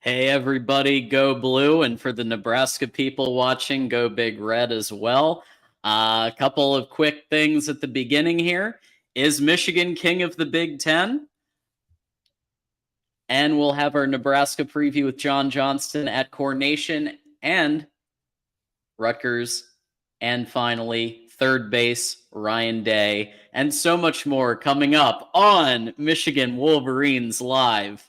Hey, everybody, go blue. And for the Nebraska people watching, go big red as well. A couple of quick things at the beginning here. Is Michigan king of the Big Ten? And we'll have our Nebraska preview with John Johnston at Coronation and Rutgers. And finally, third base, Ryan Day. And so much more coming up on Michigan Wolverines Live.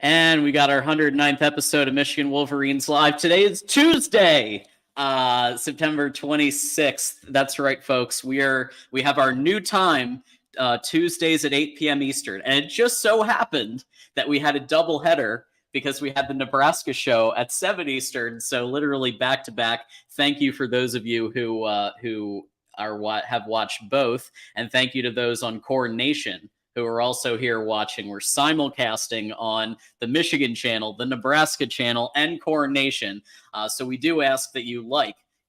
And we got our 109th episode of Michigan Wolverines Live. Today is Tuesday, September 26th. That's right, folks. We have our new time, Tuesdays at 8 p.m. Eastern. And it just so happened that we had a double header because we had the Nebraska show at 7 Eastern. So literally back to back. Thank you for those of you who have watched both. And thank you to those on Coronation who are also here watching. We're simulcasting on the Michigan channel, the Nebraska channel, and Coronation. So we do ask that you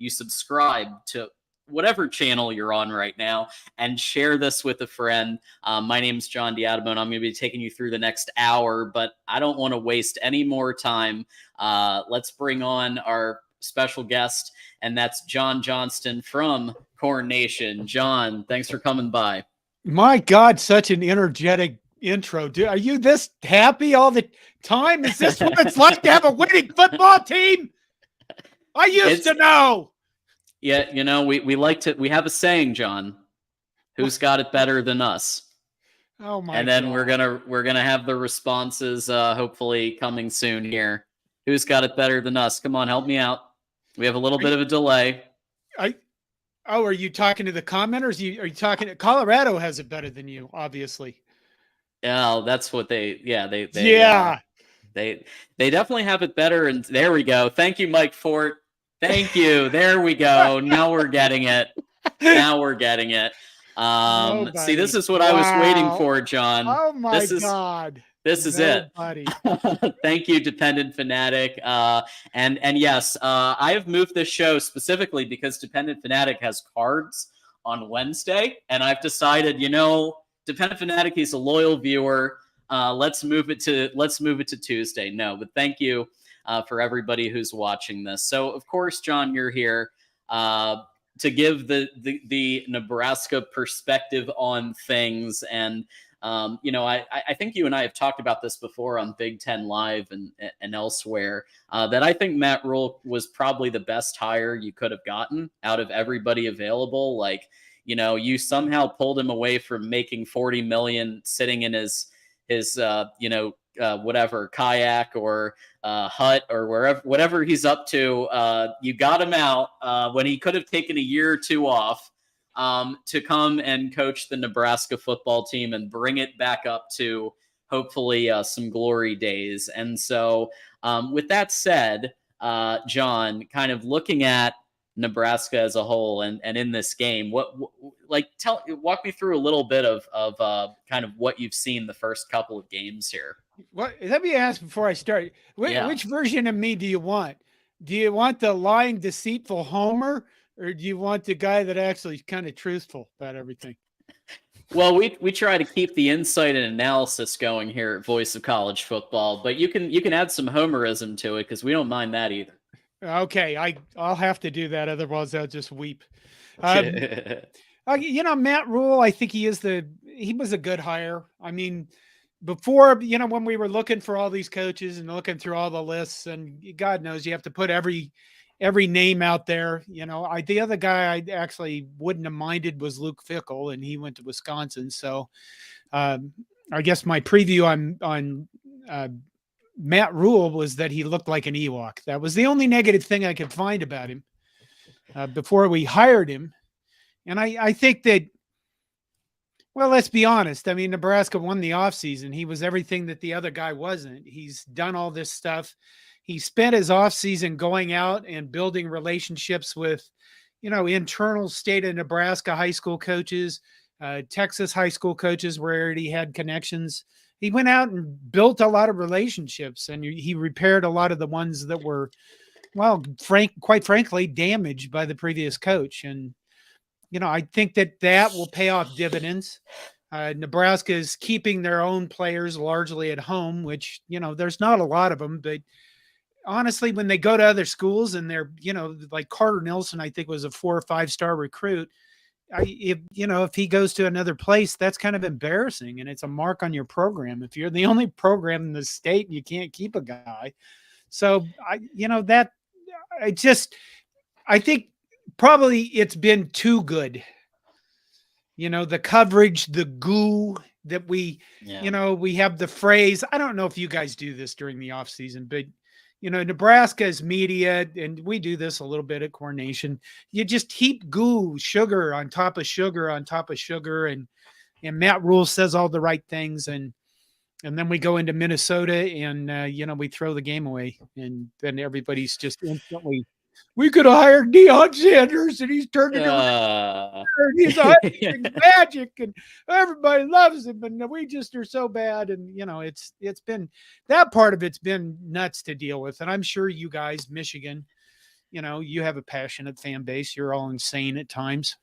subscribe to whatever channel you're on right now, and share this with a friend. My name's John Diadamo, and I'm going to be taking you through the next hour, but I don't want to waste any more time. Let's bring on our special guest, and that's John Johnston from Coronation. John, thanks for coming by. My God, such an energetic intro. Dude, are you this happy all the time? Is this what it's like to have a winning football team? I used to know. Yeah, you know, we have a saying, John. Who's got it better than us? Oh my! And then God. we're gonna have the responses hopefully coming soon here. Who's got it better than us? Come on, help me out. We have a little bit of a delay. Oh, are you talking to the commenters? Are you talking to Colorado? Has it better than you? Obviously. Yeah, that's what they definitely have it better. And there we go. Thank you, Mike Fort. Thank you. There we go. Now we're getting it. Now we're getting it. See, this is what I was waiting for, John. Oh my God. This is it. Thank you, Dependent Fanatic. And yes, I have moved this show specifically because Dependent Fanatic has cards on Wednesday, and I've decided, Dependent Fanatic, he's a loyal viewer. Let's move it to Tuesday. No, but thank you for everybody who's watching this. So, of course, John, you're here to give the Nebraska perspective on things. And I think you and I have talked about this before on Big Ten Live and elsewhere, that I think Matt Rule was probably the best hire you could have gotten out of everybody available. Like, you somehow pulled him away from making $40 million sitting in his whatever kayak or hut or whatever he's up to. You got him out when he could have taken a year or two off. To come and coach the Nebraska football team and bring it back up to hopefully some glory days. And so with that said, John, kind of looking at Nebraska as a whole and in this game, walk me through a little bit of kind of what you've seen the first couple of games here. Let me ask before I start, which version of me do you want? Do you want the lying, deceitful Homer? Or do you want the guy that actually is kind of truthful about everything? Well, we try to keep the insight and analysis going here at Voice of College Football, but you can add some homerism to it because we don't mind that either. Okay, I'll have to do that, otherwise I'll just weep. Matt Rule, I think he was a good hire. I mean, before, when we were looking for all these coaches and looking through all the lists, and God knows you have to put every name out there. The other guy I actually wouldn't have minded was Luke Fickell, and he went to Wisconsin. So I guess my preview on Matt Rule was that he looked like an Ewok. That was the only negative thing I could find about him before we hired him. And I think that, well, let's be honest. I mean, Nebraska won the offseason. He was everything that the other guy wasn't. He's done all this stuff. He spent his offseason going out and building relationships with, internal state of Nebraska high school coaches, Texas high school coaches where he had connections. He went out and built a lot of relationships, and he repaired a lot of the ones that were well, quite frankly, damaged by the previous coach. And, I think that will pay off dividends. Nebraska is keeping their own players largely at home, which, there's not a lot of them, but honestly, when they go to other schools and they're, like Carter Nelson, I think was a 4 or 5-star recruit. If he goes to another place, that's kind of embarrassing, and it's a mark on your program. If you're the only program in the state and you can't keep a guy, so I think probably it's been too good. The coverage, the goo that we have the phrase. I don't know if you guys do this during the off season, but Nebraska's media, and we do this a little bit at Coronation. You just heap goo, sugar on top of sugar on top of sugar, and Matt Rule says all the right things, and then we go into Minnesota, and we throw the game away, and then everybody's just instantly. We could have hired Deion Sanders, and he's turned it around. He's magic, and everybody loves him, and we just are so bad. And it's been that part of it's been nuts to deal with. And I'm sure you guys, Michigan, you have a passionate fan base. You're all insane at times.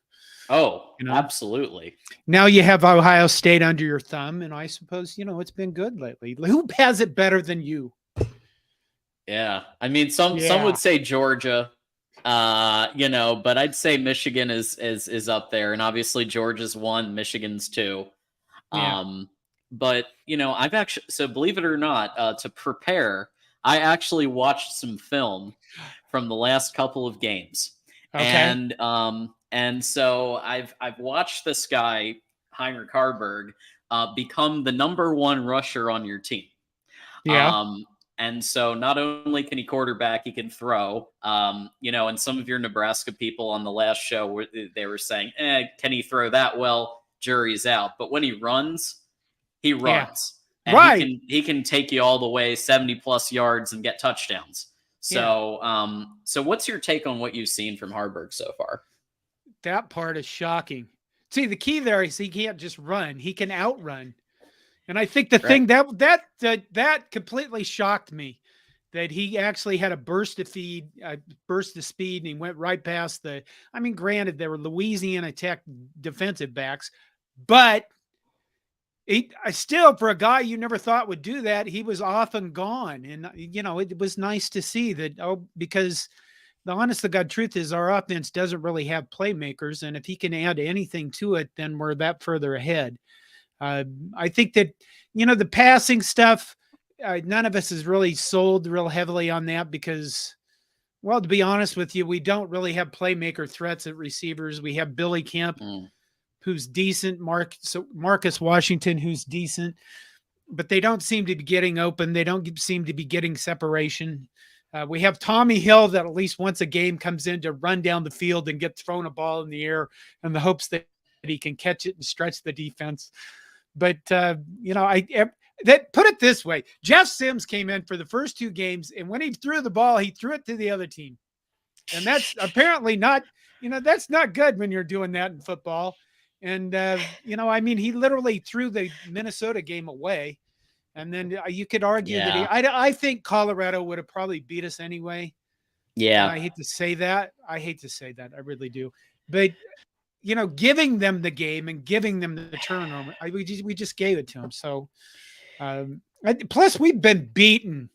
Oh, absolutely. Now you have Ohio State under your thumb, and I suppose it's been good lately. Who has it better than you? Yeah, I mean, some would say Georgia, but I'd say Michigan is up there, and obviously Georgia's 1, Michigan's 2. Yeah. But I've actually, so believe it or not, to prepare, I actually watched some film from the last couple of games, Okay. and so I've watched this guy Heinrich Harburg become the #1 rusher on your team. Yeah. And so not only can he quarterback, he can throw. And some of your Nebraska people on the last show they were saying, can he throw that well? Jury's out. But when he runs, he runs. Yeah. And right. he can take you all the way 70+ yards and get touchdowns. So so what's your take on what you've seen from Harburg so far? That part is shocking. See, the key there is he can't just run; he can outrun. And I think the thing that completely shocked me, that he actually had a burst of speed, and he went right past the. I mean, granted, they were Louisiana Tech defensive backs, but still, for a guy you never thought would do that, he was off and gone. And it was nice to see that. Because the honest to God truth is, our offense doesn't really have playmakers, and if he can add anything to it, then we're that further ahead. I think that, the passing stuff, none of us has really sold real heavily on that because, well, to be honest with you, we don't really have playmaker threats at receivers. We have Billy Kemp, who's decent, Marcus Washington, who's decent, but they don't seem to be getting open. They don't seem to be getting separation. We have Tommy Hill that at least once a game comes in to run down the field and get thrown a ball in the air in the hopes that he can catch it and stretch the defense. But, put it this way, Jeff Sims came in for the first 2 games, and when he threw the ball, he threw it to the other team. And that's apparently not, that's not good when you're doing that in football. And, he literally threw the Minnesota game away. And then you could argue that I think Colorado would have probably beat us anyway. Yeah. And I hate to say that. I really do. But, giving them the game and giving them the turnover, we just gave it to them. So, plus we've been beaten,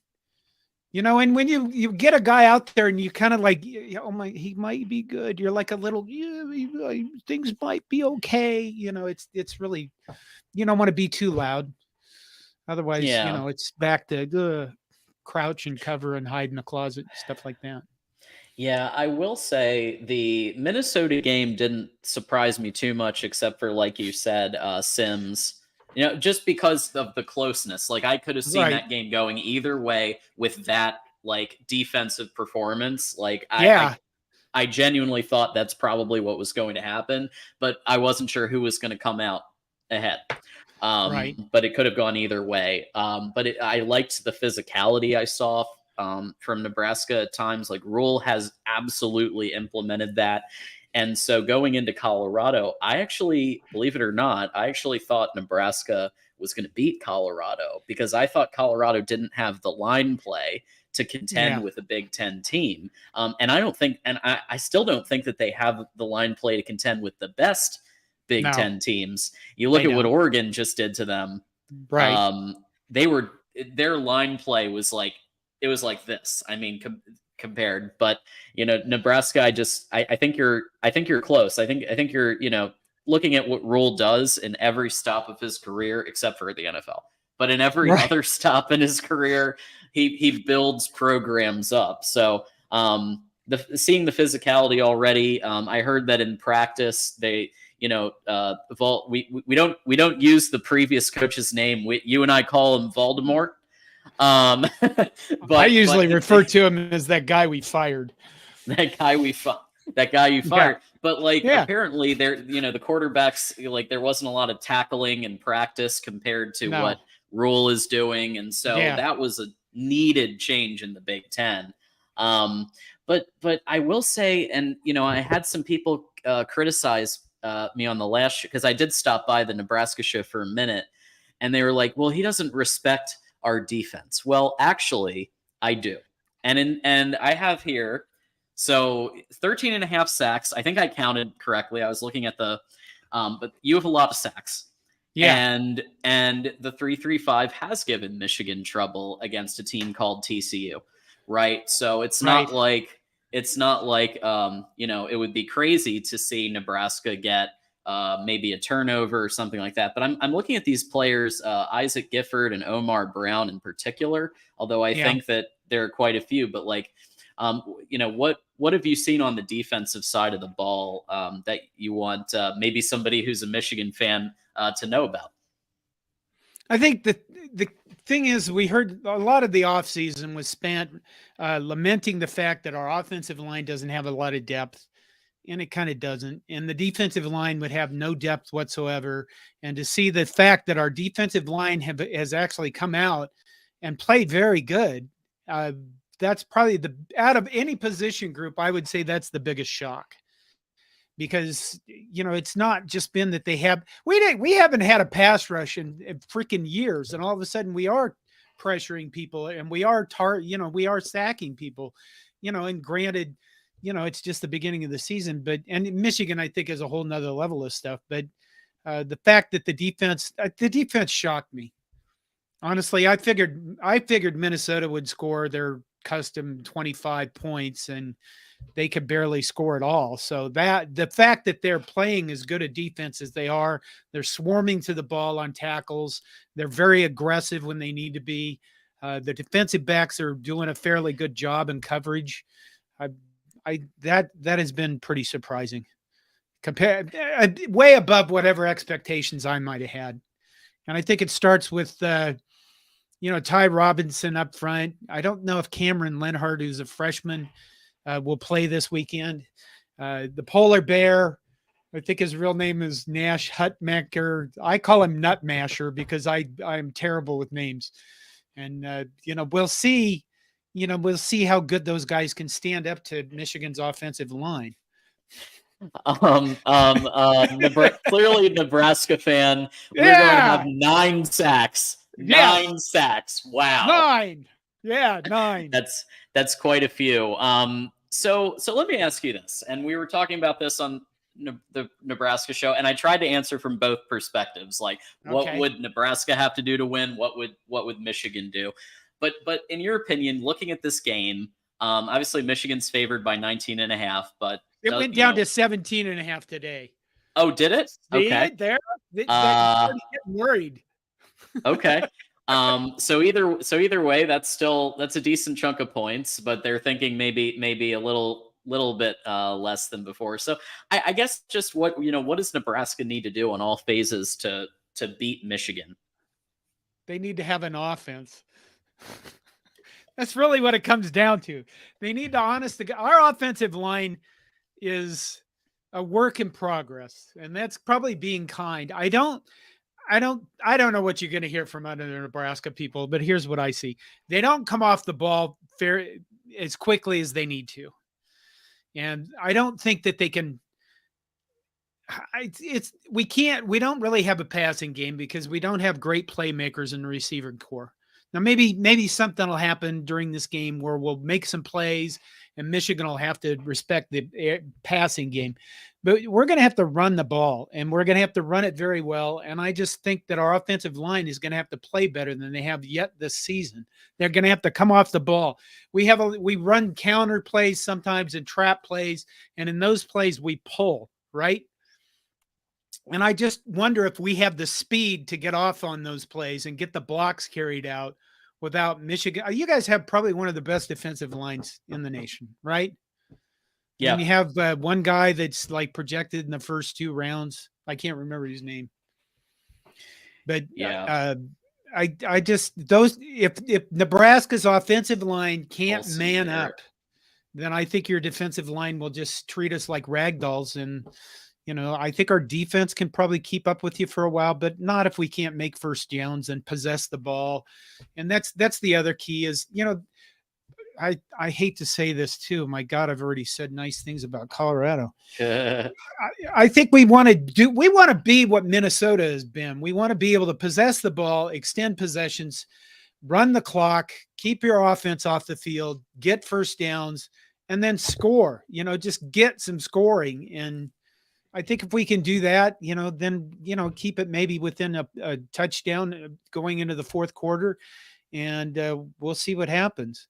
and when you get a guy out there and you kind of like, he might be good. You're like a little, things might be okay. It's really, you don't want to be too loud. Otherwise, it's back to crouch and cover and hide in the closet, stuff like that. Yeah, I will say the Minnesota game didn't surprise me too much, except for, like you said, Sims. Just because of the closeness. Like, I could have seen that game going either way with that, like, defensive performance. Like, I genuinely thought that's probably what was going to happen, but I wasn't sure who was going to come out ahead. But it could have gone either way. But I liked the physicality I saw from Nebraska at times. Like, Rule has absolutely implemented that. And so going into Colorado, I actually, believe it or not, thought Nebraska was going to beat Colorado because I thought Colorado didn't have the line play to contend with a Big Ten team. And I still don't think that they have the line play to contend with the best Big Ten teams. You look at what Oregon just did to them. Right. Their line play was like, it was like this. I mean, compared, but Nebraska, I think you're close. I think you're, looking at what Rule does in every stop of his career, except for the NFL. But in every other stop in his career, he builds programs up. So seeing the physicality already, I heard that in practice they, we don't use the previous coach's name. You and I call him Voldemort. But I usually refer to him as that guy we fired. That guy you fired. But apparently there, the quarterbacks, there wasn't a lot of tackling in practice compared to what Rule is doing. And so that was a needed change in the Big Ten. But I will say, and, I had some people criticize me on the last show, because I did stop by the Nebraska show for a minute, and they were like, well, he doesn't respect our defense. Well, actually, I do. And I have here, so 13 and a half sacks. I think I counted correctly. I was looking at but you have a lot of sacks. Yeah. And the 3-3-5 has given Michigan trouble against a team called TCU, right? So it's not like it would be crazy to see Nebraska get maybe a turnover or something like that. But I'm looking at these players, Isaac Gifford and Omar Brown in particular, although I think that there are quite a few. But what have you seen on the defensive side of the ball that you want maybe somebody who's a Michigan fan to know about? I think the thing is, we heard a lot of the offseason was spent lamenting the fact that our offensive line doesn't have a lot of depth. And it kind of doesn't. And the defensive line would have no depth whatsoever. And to see the fact that our defensive line has actually come out and played very good, that's probably out of any position group, I would say that's the biggest shock. Because, it's not just been that we haven't had a pass rush in freaking years. And all of a sudden we are pressuring people, and we are we are sacking people, and granted, it's just the beginning of the season, and Michigan, I think, is a whole nother level of stuff. But the fact that the defense shocked me. Honestly, I figured Minnesota would score their custom 25 points, and they could barely score at all. So the fact that they're playing as good a defense as they are, they're swarming to the ball on tackles. They're very aggressive when they need to be. The defensive backs are doing a fairly good job in coverage. That has been pretty surprising, compared way above whatever expectations I might have had. And I think it starts with Ty Robinson up front. I don't know if Cameron Lenhart, who's a freshman, will play this weekend. The polar bear, I think his real name is Nash Hutmacher. I call him Nut Masher because I'm terrible with names. And we'll see. We'll see how good those guys can stand up to Michigan's offensive line. Clearly a Nebraska fan. We're going to have 9 sacks. 9 sacks. Wow. 9. Yeah, 9. That's quite a few. So let me ask you this. And we were talking about this on the Nebraska show, and I tried to answer from both perspectives. Like, what would Nebraska have to do to win? What would Michigan do? But in your opinion, looking at this game, obviously Michigan's favored by 19.5, but it went down to 17.5 today. Oh, did it? Okay. They're getting worried. Okay. So either way, that's a decent chunk of points, but they're thinking maybe a little bit less than before. So I guess just what does Nebraska need to do on all phases to beat Michigan? They need to have an offense. That's really what it comes down to. They need to our offensive line is a work in progress, and that's probably being kind. I don't know what you're going to hear from other Nebraska people, but here's what I see. They don't come off the ball as quickly as they need to. And I don't think that they can. We don't really have a passing game because we don't have great playmakers in the receiver core. Now, maybe something will happen during this game where we'll make some plays and Michigan will have to respect the passing game. But we're going to have to run the ball, and we're going to have to run it very well. And I just think that our offensive line is going to have to play better than they have yet this season. They're going to have to come off the ball. We run counter plays sometimes and trap plays, and in those plays we pull, right? And I just wonder if we have the speed to get off on those plays and get the blocks carried out without Michigan. You guys have probably one of the best defensive lines in the nation, right? Yeah. And you have one guy that's like projected in the first 2 rounds. I can't remember his name, but yeah, I just those if Nebraska's offensive line can't man up, then I think your defensive line will just treat us like rag dolls. And I think our defense can probably keep up with you for a while, but not if we can't make first downs and possess the ball. And that's the other key is, I hate to say this too. My God, I've already said nice things about Colorado. I think we want to be what Minnesota has been. We want to be able to possess the ball, extend possessions, run the clock, keep your offense off the field, get first downs, and then score, just get some scoring. And I think if we can do that, then, keep it maybe within a touchdown going into the fourth quarter, and we'll see what happens.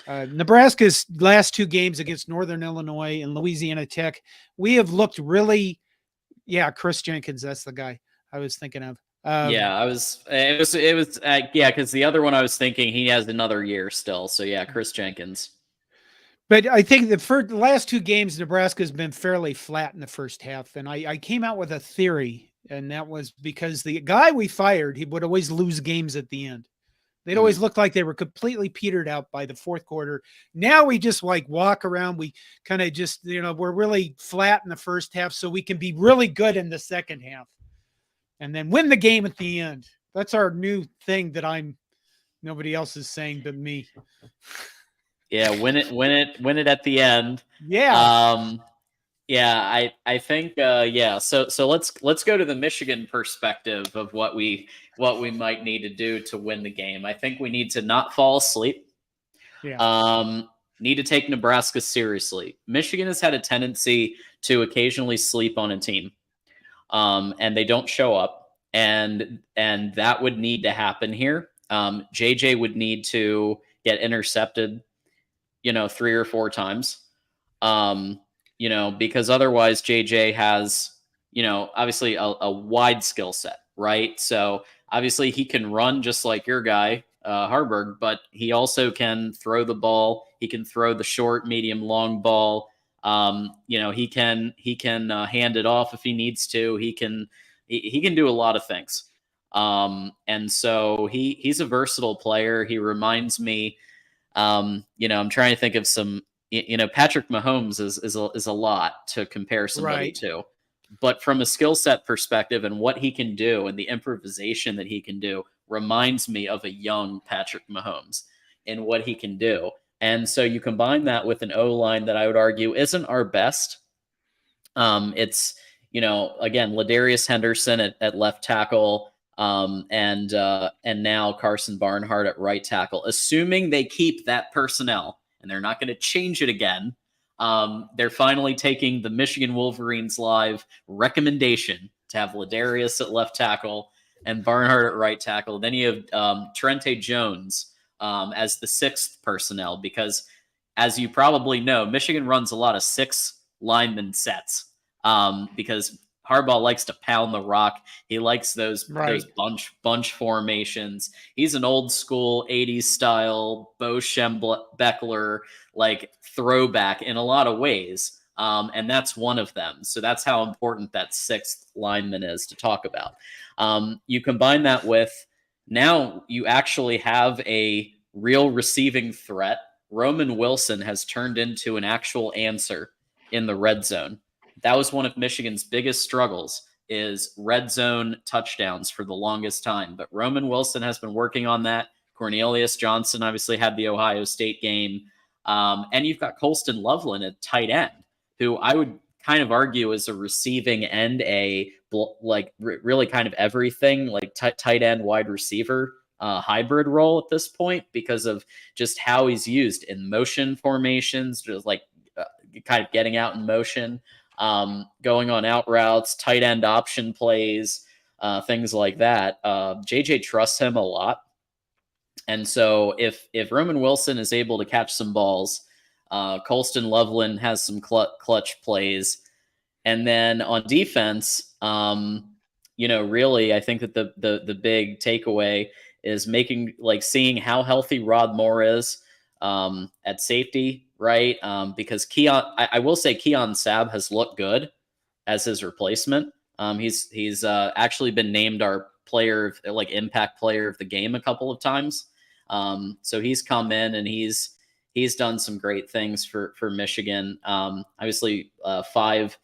Nebraska's last 2 games against Northern Illinois and Louisiana Tech, we have looked really, Chris Jenkins, that's the guy I was thinking of. Because the other one I was thinking, he has another year still. So yeah, Chris Jenkins. But I think the last 2 games, Nebraska has been fairly flat in the first half. And I came out with a theory, and that was because the guy we fired, he would always lose games at the end. They'd always look like they were completely petered out by the fourth quarter. Now we just walk around. We kind of just, we're really flat in the first half so we can be really good in the second half and then win the game at the end. That's our new thing that nobody else is saying but me. Yeah, win it at the end. Yeah. I think So let's go to the Michigan perspective of what we might need to do to win the game. I think we need to not fall asleep. Yeah. Need to take Nebraska seriously. Michigan has had a tendency to occasionally sleep on a team, and they don't show up, and that would need to happen here. JJ would need to get intercepted, 3 or 4 times. Because otherwise JJ has, obviously a wide skill set, right? So obviously he can run just like your guy, Harburg, but he also can throw the ball. He can throw the short, medium, long ball. He can hand it off if he needs to. He can do a lot of things. And so he's a versatile player. He reminds me, I'm trying to think of some, Patrick Mahomes is a lot to compare somebody to, but from a skill set perspective and what he can do and the improvisation that he can do reminds me of a young Patrick Mahomes and what he can do. And so you combine that with an O-line that I would argue isn't our best. It's, again, Ladarius Henderson at left tackle, and now Carson Barnhart at right tackle, assuming they keep that personnel. And they're not going to change it again. They're finally taking the Michigan Wolverines Live recommendation to have Ladarius at left tackle and Barnhart at right tackle. Then you have Trente Jones as the 6th personnel, because as you probably know, Michigan runs a lot of 6 lineman sets because Harbaugh likes to pound the rock. He likes those bunch formations. He's an old school 80s style Bo Schembechler throwback in a lot of ways. And that's one of them. So that's how important that 6th lineman is to talk about. You combine that with, now you actually have a real receiving threat. Roman Wilson has turned into an actual answer in the red zone. That was one of Michigan's biggest struggles, is red zone touchdowns for the longest time. But Roman Wilson has been working on that. Cornelius Johnson obviously had the Ohio State game. And you've got Colston Loveland at tight end, who I would kind of argue is a receiving and really kind of everything, tight end, wide receiver hybrid role at this point because of just how he's used in motion formations, just like kind of getting out in motion, going on out routes, tight end option plays, things like that. JJ trusts him a lot. And so if Roman Wilson is able to catch some balls, Colston Loveland has some clutch plays. And then on defense, really, I think that the big takeaway is seeing how healthy Rod Moore is at safety, right? Because I will say Keon Sabb has looked good as his replacement. He's actually been named our impact player of the game a couple of times. So he's come in and he's done some great things for Michigan. Obviously, five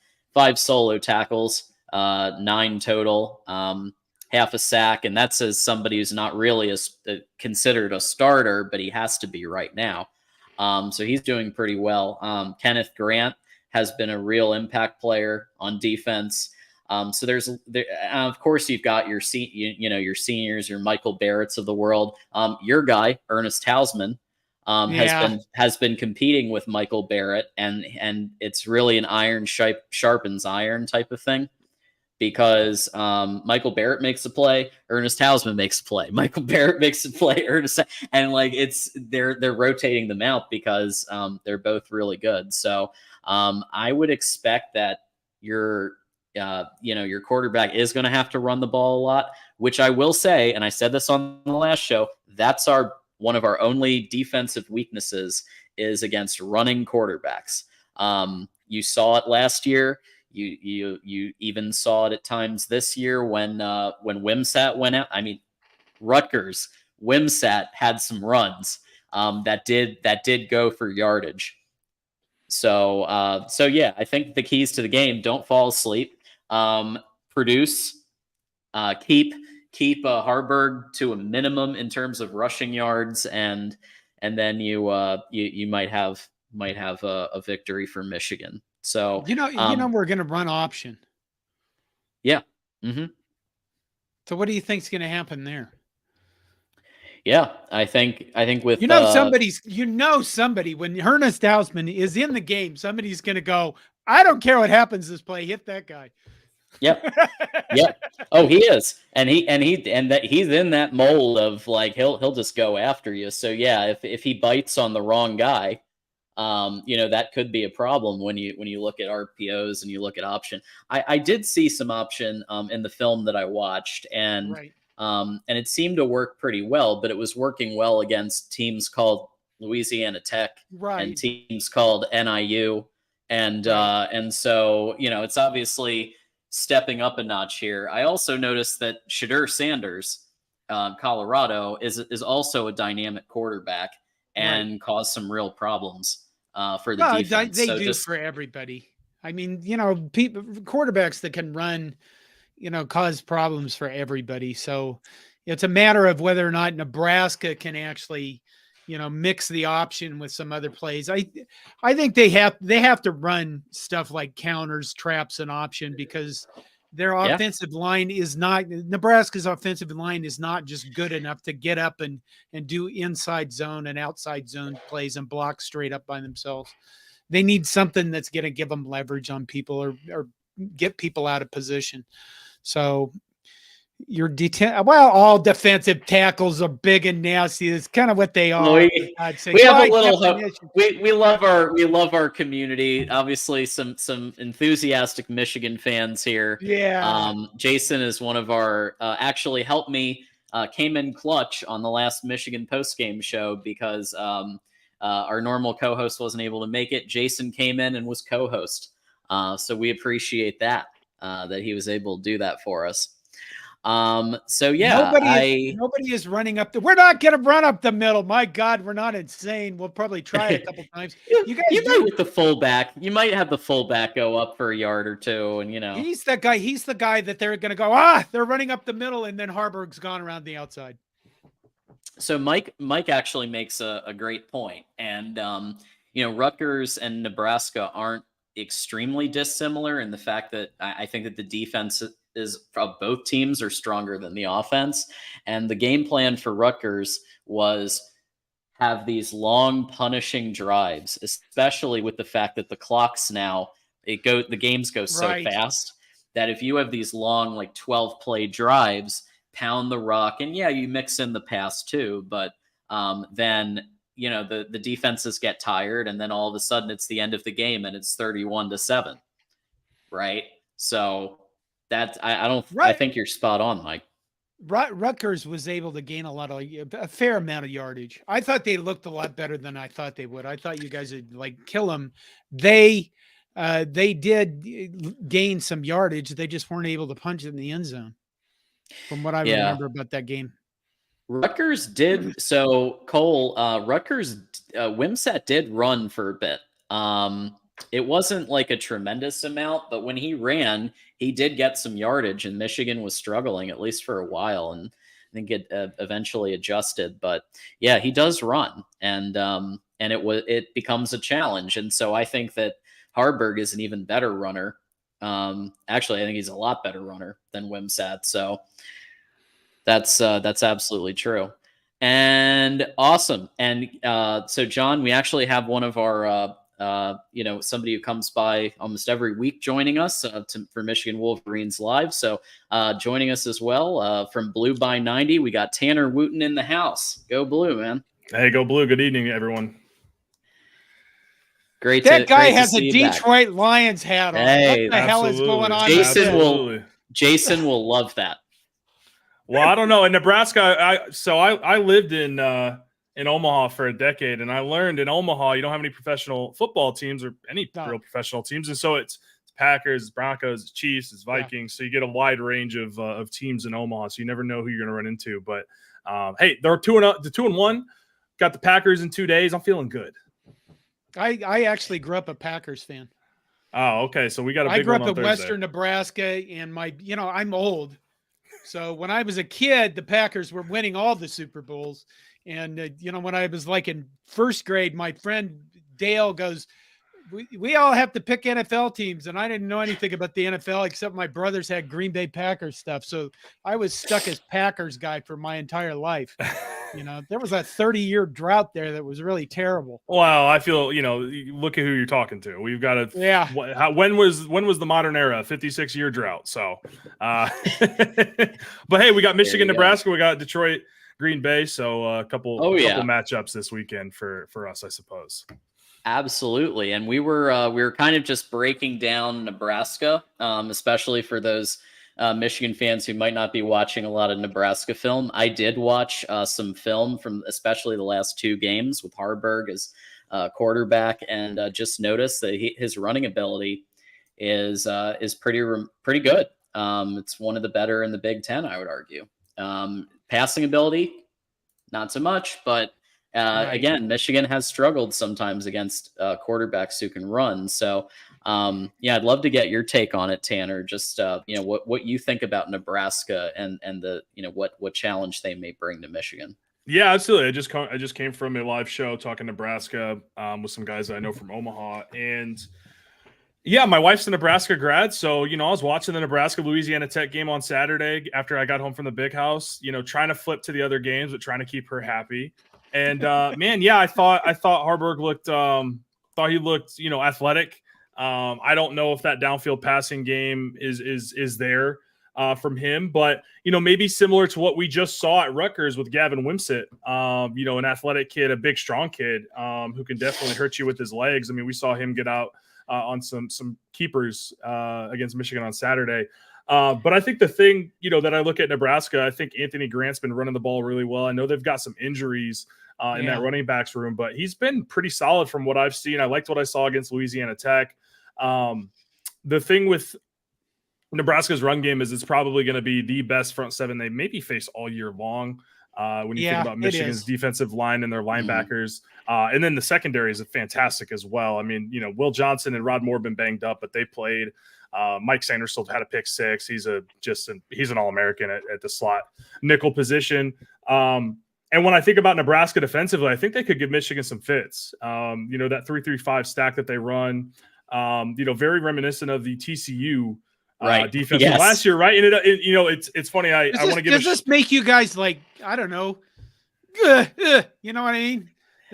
solo tackles, 9 total, half a sack, and that's as somebody who's not really considered a starter, but he has to be right now. So he's doing pretty well. Kenneth Grant has been a real impact player on defense. So of course, you've got your your seniors, your Michael Barretts of the world. Your guy, Ernest Hausman, has been competing with Michael Barrett, and it's really an iron sharpens iron type of thing, because Michael Barrett makes a play, Ernest Hausman makes a play, Michael Barrett makes a play, they're rotating them out because they're both really good. So I would expect that your quarterback is going to have to run the ball a lot, which I will say, and I said this on the last show, that's one of our only defensive weaknesses is against running quarterbacks. You saw it last year. You even saw it at times this year when Wimsatt went out. I mean, Rutgers, Wimsatt had some runs that did go for yardage. So yeah, I think the keys to the game: don't fall asleep, produce, keep Harburg to a minimum in terms of rushing yards, and then you might have a victory for Michigan. So we're going to run option. Yeah. Mm-hmm. So what do you think's going to happen there? Yeah, I think with somebody when Ernest Hausman is in the game, somebody's going to go, I don't care what happens this play, hit that guy. Yep. Yep. Oh, he is, and he's in that mold of like he'll just go after you. So yeah, if he bites on the wrong guy, that could be a problem when you look at RPOs and you look at option. I did see some option in the film that I watched, and right. And it seemed to work pretty well, but it was working well against teams called Louisiana Tech, right, and teams called NIU, and right. And so it's obviously stepping up a notch here. I also noticed that Shadur Sanders, Colorado, is also a dynamic quarterback and caused some real problems for the defense. They do for everybody. I mean, quarterbacks that can run, cause problems for everybody. So it's a matter of whether or not Nebraska can actually, mix the option with some other plays. I think they have to run stuff like counters, traps, and option, because their offensive line is not, Nebraska's offensive line is not just good enough to get up and do inside zone and outside zone plays and block straight up by themselves. They need something that's going to give them leverage on people or get people out of position. So all defensive tackles are big and nasty. It's kind of what they are. We have a little we love our community. Obviously, some enthusiastic Michigan fans here. Yeah. Jason is one of our actually helped me, came in clutch on the last Michigan post-game show because our normal co-host wasn't able to make it. Jason came in and was co-host. So we appreciate that he was able to do that for us. So yeah, nobody is running up we're not going to run up the middle. My God, we're not insane. We'll probably try it a couple times. You might with the fullback. You might have the fullback go up for a yard or two, and he's the guy that they're going to go, they're running up the middle, and then Harburg's gone around the outside. So Mike actually makes a great point. And Rutgers and Nebraska aren't extremely dissimilar in the fact that I think that the of both teams are stronger than the offense. And the game plan for Rutgers was have these long punishing drives, especially with the fact that the clocks now the games go so Right. fast that if you have these long, like 12 play drives, pound the rock, and yeah, you mix in the pass too, but then the defenses get tired, and then all of a sudden it's the end of the game and it's 31-7, right? So that I Right. think you're spot on, Mike. Rutgers was able to gain a fair amount of yardage. I thought they looked a lot better than I thought they would. I thought you guys would like kill them. They did gain some yardage. They just weren't able to punch it in the end zone, from what I remember about that game. Rutgers did so. Cole, Rutgers, Wimsatt did run for a bit. It wasn't like a tremendous amount, but when he ran, he did get some yardage, and Michigan was struggling at least for a while, and I think it eventually adjusted. But yeah, he does run, and it becomes a challenge, and so I think that Harburg is an even better runner. Actually, I think he's a lot better runner than Wimsatt. So that's absolutely true. And awesome. And so, John, we actually have one of our, somebody who comes by almost every week joining us for Michigan Wolverines Live. So joining us as well from Blue by 90, we got Tanner Wooten in the house. Go Blue, man. Hey, go Blue. Good evening, everyone. That guy has a Detroit Lions hat on. Hey, what the hell is going on? Jason will love that. Well, I don't know. In Nebraska, I lived in Omaha for a decade, and I learned in Omaha you don't have any professional football teams or any real professional teams, and so it's Packers, it's Broncos, it's Chiefs, it's Vikings. Yeah. So you get a wide range of teams in Omaha, so you never know who you're going to run into. But hey, they're 2-1. Got the Packers in 2 days. I'm feeling good. I actually grew up a Packers fan. Oh, okay. So we got a big one. I grew up in Western Nebraska, and I'm old. So when I was a kid, the Packers were winning all the Super Bowls. And, when I was like in first grade, my friend Dale goes, we all have to pick NFL teams. And I didn't know anything about the NFL except my brothers had Green Bay Packers stuff. So I was stuck as Packers guy for my entire life. There was a 30-year drought there that was really terrible. Well, I feel, look at who you're talking to. We've got to, when was the modern era? 56-year drought. So, but hey, we got Michigan, Nebraska. We got Detroit, Green Bay. So a couple matchups this weekend for us, I suppose. Absolutely. And we were kind of just breaking down Nebraska, especially for those Michigan fans who might not be watching a lot of Nebraska film. I did watch some film from especially the last two games with Harburg as quarterback, and just noticed that his running ability is pretty good. It's one of the better in the Big Ten, I would argue. Passing ability, not so much, but again, Michigan has struggled sometimes against quarterbacks who can run. So I'd love to get your take on it, Tanner. Just what you think about Nebraska and the what challenge they may bring to Michigan. Yeah, absolutely. I just came from a live show talking Nebraska with some guys that I know from Omaha, and yeah, my wife's a Nebraska grad, so I was watching the Nebraska Louisiana Tech game on Saturday after I got home from the big house. Trying to flip to the other games, but trying to keep her happy. And man, yeah, I thought Harburg looked athletic. I don't know if that downfield passing game is there from him, but maybe similar to what we just saw at Rutgers with Gavin Wimsatt, an athletic kid, a big strong kid who can definitely hurt you with his legs. I mean, we saw him get out on some keepers against Michigan on Saturday. But I think the thing, that I look at Nebraska, I think Anthony Grant's been running the ball really well. I know they've got some injuries in that running backs room, but he's been pretty solid from what I've seen. I liked what I saw against Louisiana Tech. The thing with Nebraska's run game is it's probably going to be the best front seven they maybe face all year long. When you think about Michigan's defensive line and their linebackers. And then the secondary is fantastic as well. I mean, Will Johnson and Rod Moore have been banged up, but they played. Mike Sanders still had a pick six. He's an All-American at the slot nickel position. And when I think about Nebraska defensively, I think they could give Michigan some fits. That 3-3-5 stack that they run, very reminiscent of the TCU defense Yes. from last year, right? And it's funny. I want to give. Does this make you guys like, I don't know, you know what I mean?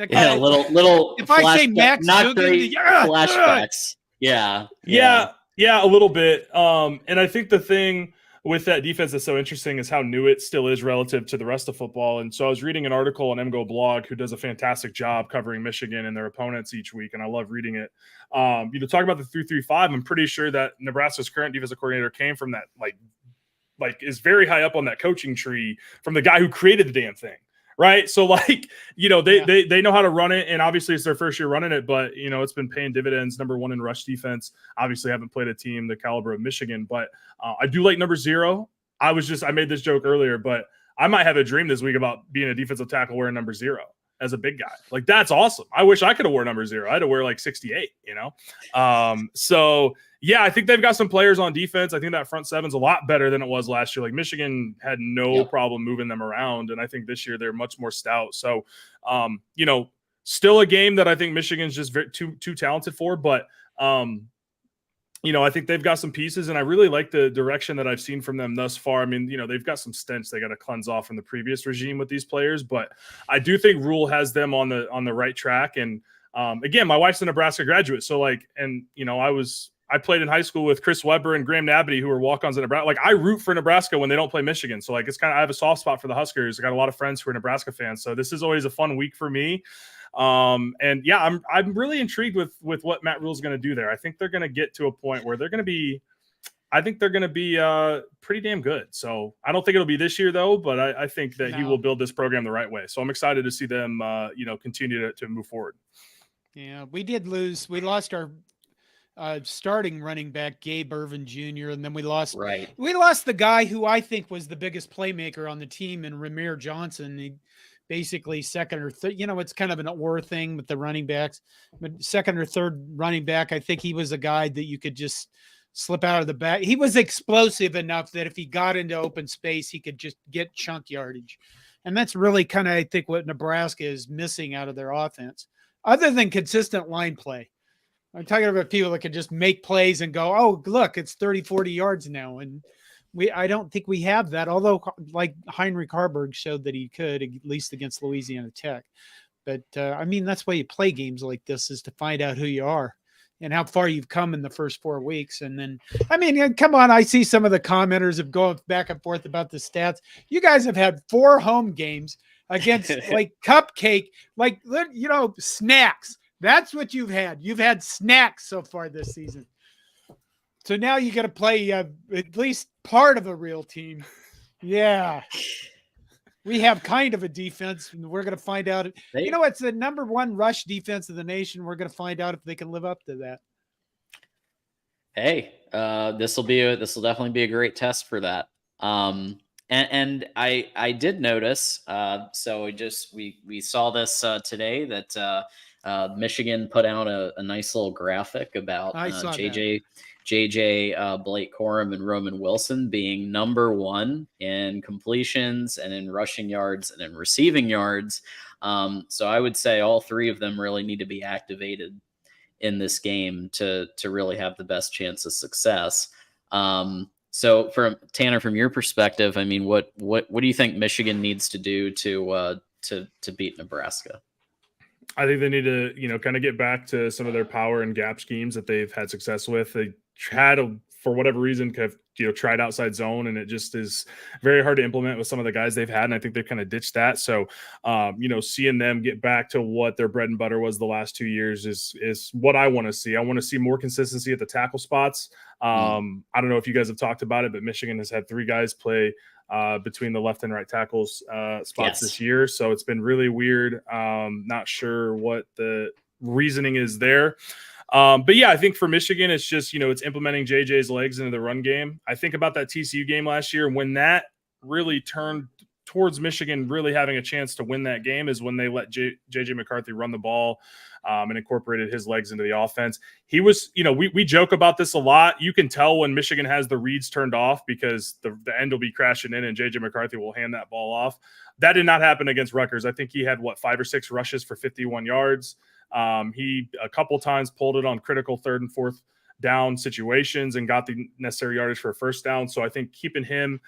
Yeah, little. If I say Max not Duggan, great flashbacks. Yeah, a little bit. And I think the thing with that defense that's so interesting is how new it still is relative to the rest of football. And so I was reading an article on MGO Blog, who does a fantastic job covering Michigan and their opponents each week, and I love reading it. Talking about the 3-3-5, I'm pretty sure that Nebraska's current defensive coordinator came from that, like is very high up on that coaching tree from the guy who created the damn thing. Right. So they know how to run it, and obviously it's their first year running it, but it's been paying dividends. Number one in rush defense. Obviously haven't played a team the caliber of Michigan, but I do like number 0. I made this joke earlier, but I might have a dream this week about being a defensive tackle wearing number 0 as a big guy. Like, that's awesome. I wish I could have worn number 0. I had to wear like 68, So yeah, I think they've got some players on defense. I think that front seven's a lot better than it was last year. Like, Michigan had no problem moving them around, and I think this year they're much more stout. So, still a game that I think Michigan's just too talented for, but I think they've got some pieces, and I really like the direction that I've seen from them thus far. I mean, they've got some stench they got to cleanse off from the previous regime with these players, but I do think Rule has them on the right track. And again, my wife's a Nebraska graduate, so I played in high school with Chris Webber and Graham Nabby, who were walk-ons in Nebraska. Like, I root for Nebraska when they don't play Michigan. So, it's I have a soft spot for the Huskers. I got a lot of friends who are Nebraska fans. So this is always a fun week for me. And yeah, I'm really intrigued with what Matt Rule's going to do there. I think they're going to get to a point where they're going to be pretty damn good. So I don't think it'll be this year though, but I think that he will build this program the right way. So I'm excited to see them, continue to move forward. Yeah, we lost our starting running back, Gabe Irvin Jr., and then we lost the guy who I think was the biggest playmaker on the team in Ramir Johnson. He basically second or third, it's kind of an or thing with the running backs, but second or third running back. I think he was a guy that you could just slip out of the back. He was explosive enough that if he got into open space, he could just get chunk yardage. And that's really kind of, I think, what Nebraska is missing out of their offense, other than consistent line play. I'm talking about people that can just make plays and go, oh, look, it's 30, 40 yards now. And I don't think we have that, although like Heinrich Harburg showed that he could, at least against Louisiana Tech. But that's why you play games like this, is to find out who you are and how far you've come in the first 4 weeks. And then, come on, I see some of the commenters have gone back and forth about the stats. You guys have had 4 home games against cupcake, snacks. That's what you've had. You've had snacks so far this season. So now you got to play at least part of a real team. Yeah. We have kind of a defense, and we're going to find out. It's the number 1 rush defense of the nation. We're going to find out if they can live up to that. Hey, this will definitely be a great test for that. And I did notice. So we saw this today that Michigan put out a nice little graphic about JJ, Blake Corum, and Roman Wilson being number 1 in completions and in rushing yards and in receiving yards. So I would say all 3 of them really need to be activated in this game to really have the best chance of success. So from Tanner, from your perspective, what do you think Michigan needs to do to beat Nebraska? I think they need to, kind of get back to some of their power and gap schemes that they've had success with. They had, for whatever reason, tried outside zone, and it just is very hard to implement with some of the guys they've had. And I think they've kind of ditched that. So, seeing them get back to what their bread and butter was the last 2 years is what I want to see. I want to see more consistency at the tackle spots. I don't know if you guys have talked about it, but Michigan has had 3 guys play between the left and right tackles spots this year. So it's been really weird. Not sure what the reasoning is there. But yeah, I think for Michigan, it's just, it's implementing JJ's legs into the run game. I think about that TCU game last year, when that really turned towards Michigan really having a chance to win that game, is when they let JJ McCarthy run the ball and incorporated his legs into the offense. He was, we joke about this a lot. You can tell when Michigan has the reads turned off, because the end will be crashing in and JJ McCarthy will hand that ball off. That did not happen against Rutgers. I think he had 5 or 6 rushes for 51 yards. He a couple times pulled it on critical 3rd and 4th down situations and got the necessary yardage for a first down. So I think keeping him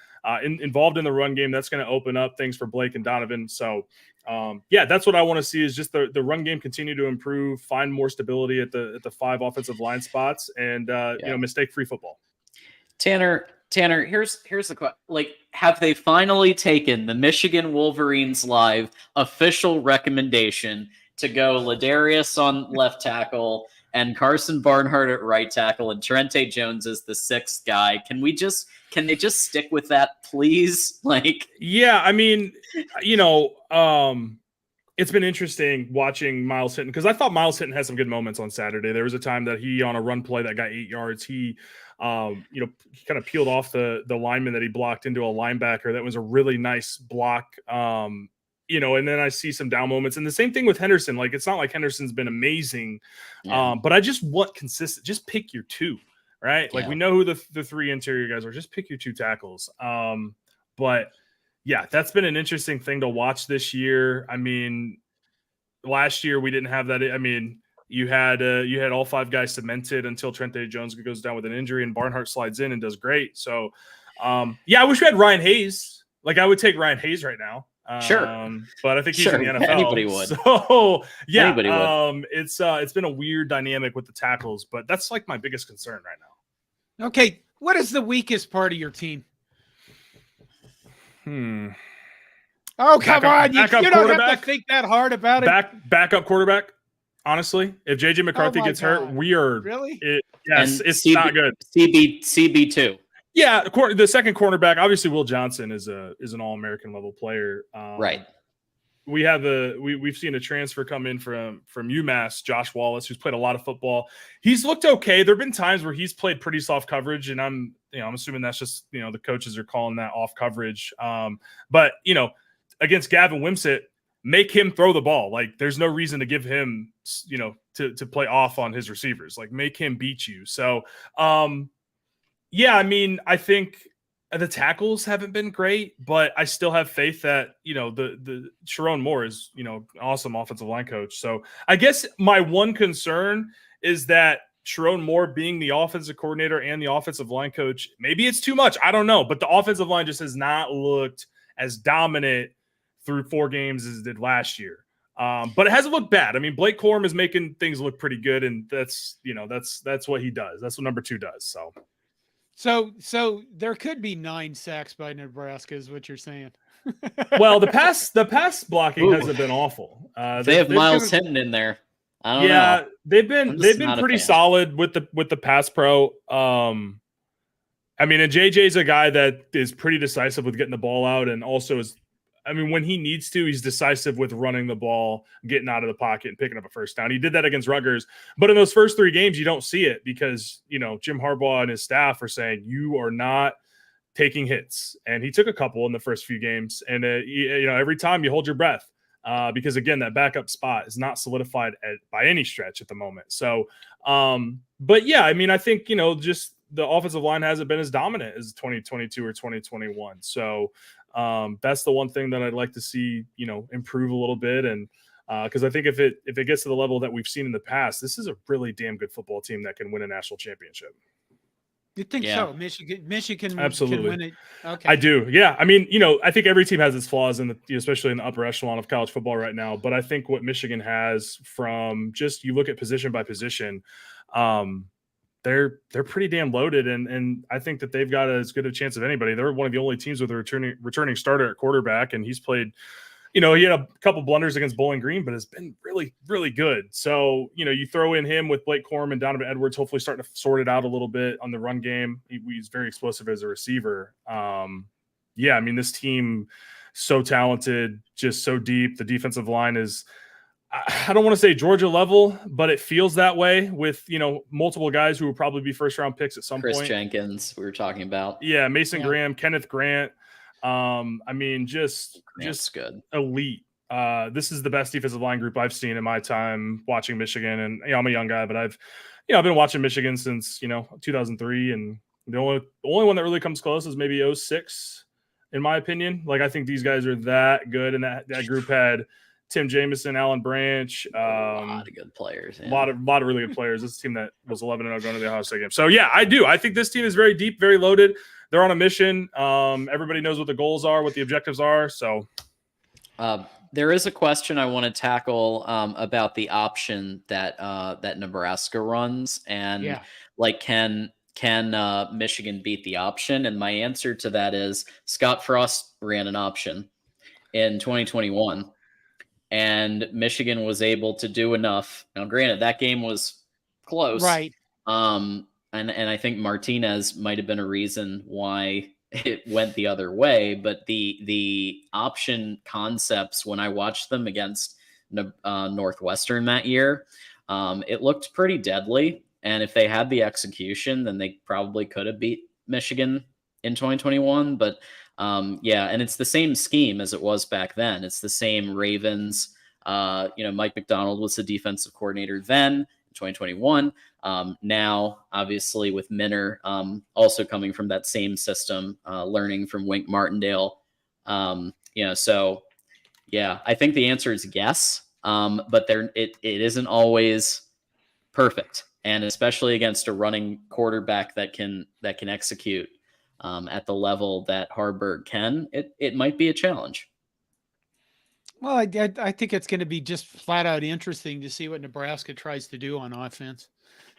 involved in the run game, that's going to open up things for Blake and Donovan. So that's what I want to see, is just the run game continue to improve, find more stability at the 5 offensive line spots, and mistake-free football. Tanner, here's the question. Like, have they finally taken the Michigan Wolverines Live official recommendation to go Ladarius on left tackle and Carson Barnhart at right tackle and Trente Jones as the 6th guy? Can they just stick with that, please? Like, yeah, I mean, it's been interesting watching Miles Hinton, because I thought Miles Hinton had some good moments on Saturday. There was a time that he, on a run play that got 8 yards, he kind of peeled off the lineman that he blocked into a linebacker. That was a really nice block. And then I see some down moments, and the same thing with Henderson. Like, it's not like Henderson's been amazing, but I just want consistent. Just pick your 2, right? Like, we know who the 3 interior guys are. Just pick your 2 tackles. But yeah, that's been an interesting thing to watch this year. I mean, last year we didn't have that. I mean, you had all 5 guys cemented until Trente Jones goes down with an injury, and Barnhart slides in and does great. So, I wish we had Ryan Hayes. Like, I would take Ryan Hayes right now. Sure, but I think he's in the NFL. Anybody would. So yeah, anybody would. It's been a weird dynamic with the tackles, but that's like my biggest concern right now. Okay, what is the weakest part of your team? Oh, come on. You don't have to think that hard about it. Backup quarterback. Honestly, if JJ McCarthy gets hurt, we are really. It's not good. CB2. Yeah, the second cornerback, obviously Will Johnson is an All-American level player. Right. We've seen a transfer come in from UMass, Josh Wallace, who's played a lot of football. He's looked okay. There've been times where he's played pretty soft coverage, and I'm assuming that's just the coaches are calling that off coverage. But against Gavin Wimsatt, make him throw the ball. Like, there's no reason to give him to play off on his receivers. Like, make him beat you. So I mean, I think the tackles haven't been great, but I still have faith that, the Sharon Moore is, an awesome offensive line coach. So I guess my one concern is that Sharon Moore being the offensive coordinator and the offensive line coach, maybe it's too much. I don't know. But the offensive line just has not looked as dominant through 4 games as it did last year. But it hasn't looked bad. I mean, Blake Corum is making things look pretty good, and that's what he does. That's what number 2 does. So there could be 9 sacks by Nebraska, is what you're saying. Well, the pass blocking hasn't been awful. They have Miles Hinton in there. I don't know. they've been pretty solid with the pass pro. I mean, and JJ's a guy that is pretty decisive with getting the ball out, and also is. I mean, when he needs to, he's decisive with running the ball, getting out of the pocket, and picking up a first down. He did that against Rutgers. But in those first 3 games, you don't see it because, Jim Harbaugh and his staff are saying, you are not taking hits. And he took a couple in the first few games. And, every time you hold your breath because, again, that backup spot is not solidified by any stretch at the moment. So, but, yeah, I mean, I think, just the offensive line hasn't been as dominant as 2022 or 2021. So, that's the one thing that I'd like to see, improve a little bit. And because I think if it gets to the level that we've seen in the past, this is a really damn good football team that can win a national championship. You think so? Michigan absolutely can win it. Okay. I do. Yeah. I mean, I think every team has its flaws especially in the upper echelon of college football right now. But I think what Michigan has from just, you look at position by position, they're pretty damn loaded, and I think that they've got as good a chance of anybody. They're one of the only teams with a returning starter at quarterback, and he's played, he had a couple blunders against Bowling Green, but has been really, really good. So, you throw in him with Blake Corum and Donovan Edwards, hopefully starting to sort it out a little bit on the run game. He's very explosive as a receiver. I mean, this team, so talented, just so deep. The defensive line is, I don't want to say Georgia level, but it feels that way with, multiple guys who will probably be first round picks at some point. Chris Jenkins, we were talking about. Yeah. Mason Graham, Kenneth Grant. I mean, just good. Elite. This is the best defensive line group I've seen in my time watching Michigan. And I'm a young guy, but I've been watching Michigan since, 2003. And the only one that really comes close is maybe 2006, in my opinion. Like, I think these guys are that good. And that group had Tim Jamison, Alan Branch. A lot of good players. A lot of really good players. This is a team that was 11-0 going to the Ohio State game. So yeah, I do. I think this team is very deep, very loaded. They're on a mission. Everybody knows what the goals are, what the objectives are. So there is a question I want to tackle about the option that that Nebraska runs, and like can Michigan beat the option? And my answer to that is Scott Frost ran an option in 2021, and Michigan was able to do enough. Now, granted, that game was close, right? And I think Martinez might have been a reason why it went the other way. But the option concepts, when I watched them against Northwestern that year, it looked pretty deadly. And if they had the execution, then they probably could have beat Michigan in 2021. But yeah, and it's the same scheme as it was back then. It's the same Ravens. Mike McDonald was the defensive coordinator then in 2021. Now, obviously, with Minner also coming from that same system, learning from Wink Martindale. So yeah, I think the answer is yes. But it isn't always perfect, and especially against a running quarterback that can execute at the level that Harburg can, it might be a challenge. Well, I think it's going to be just flat out interesting to see what Nebraska tries to do on offense.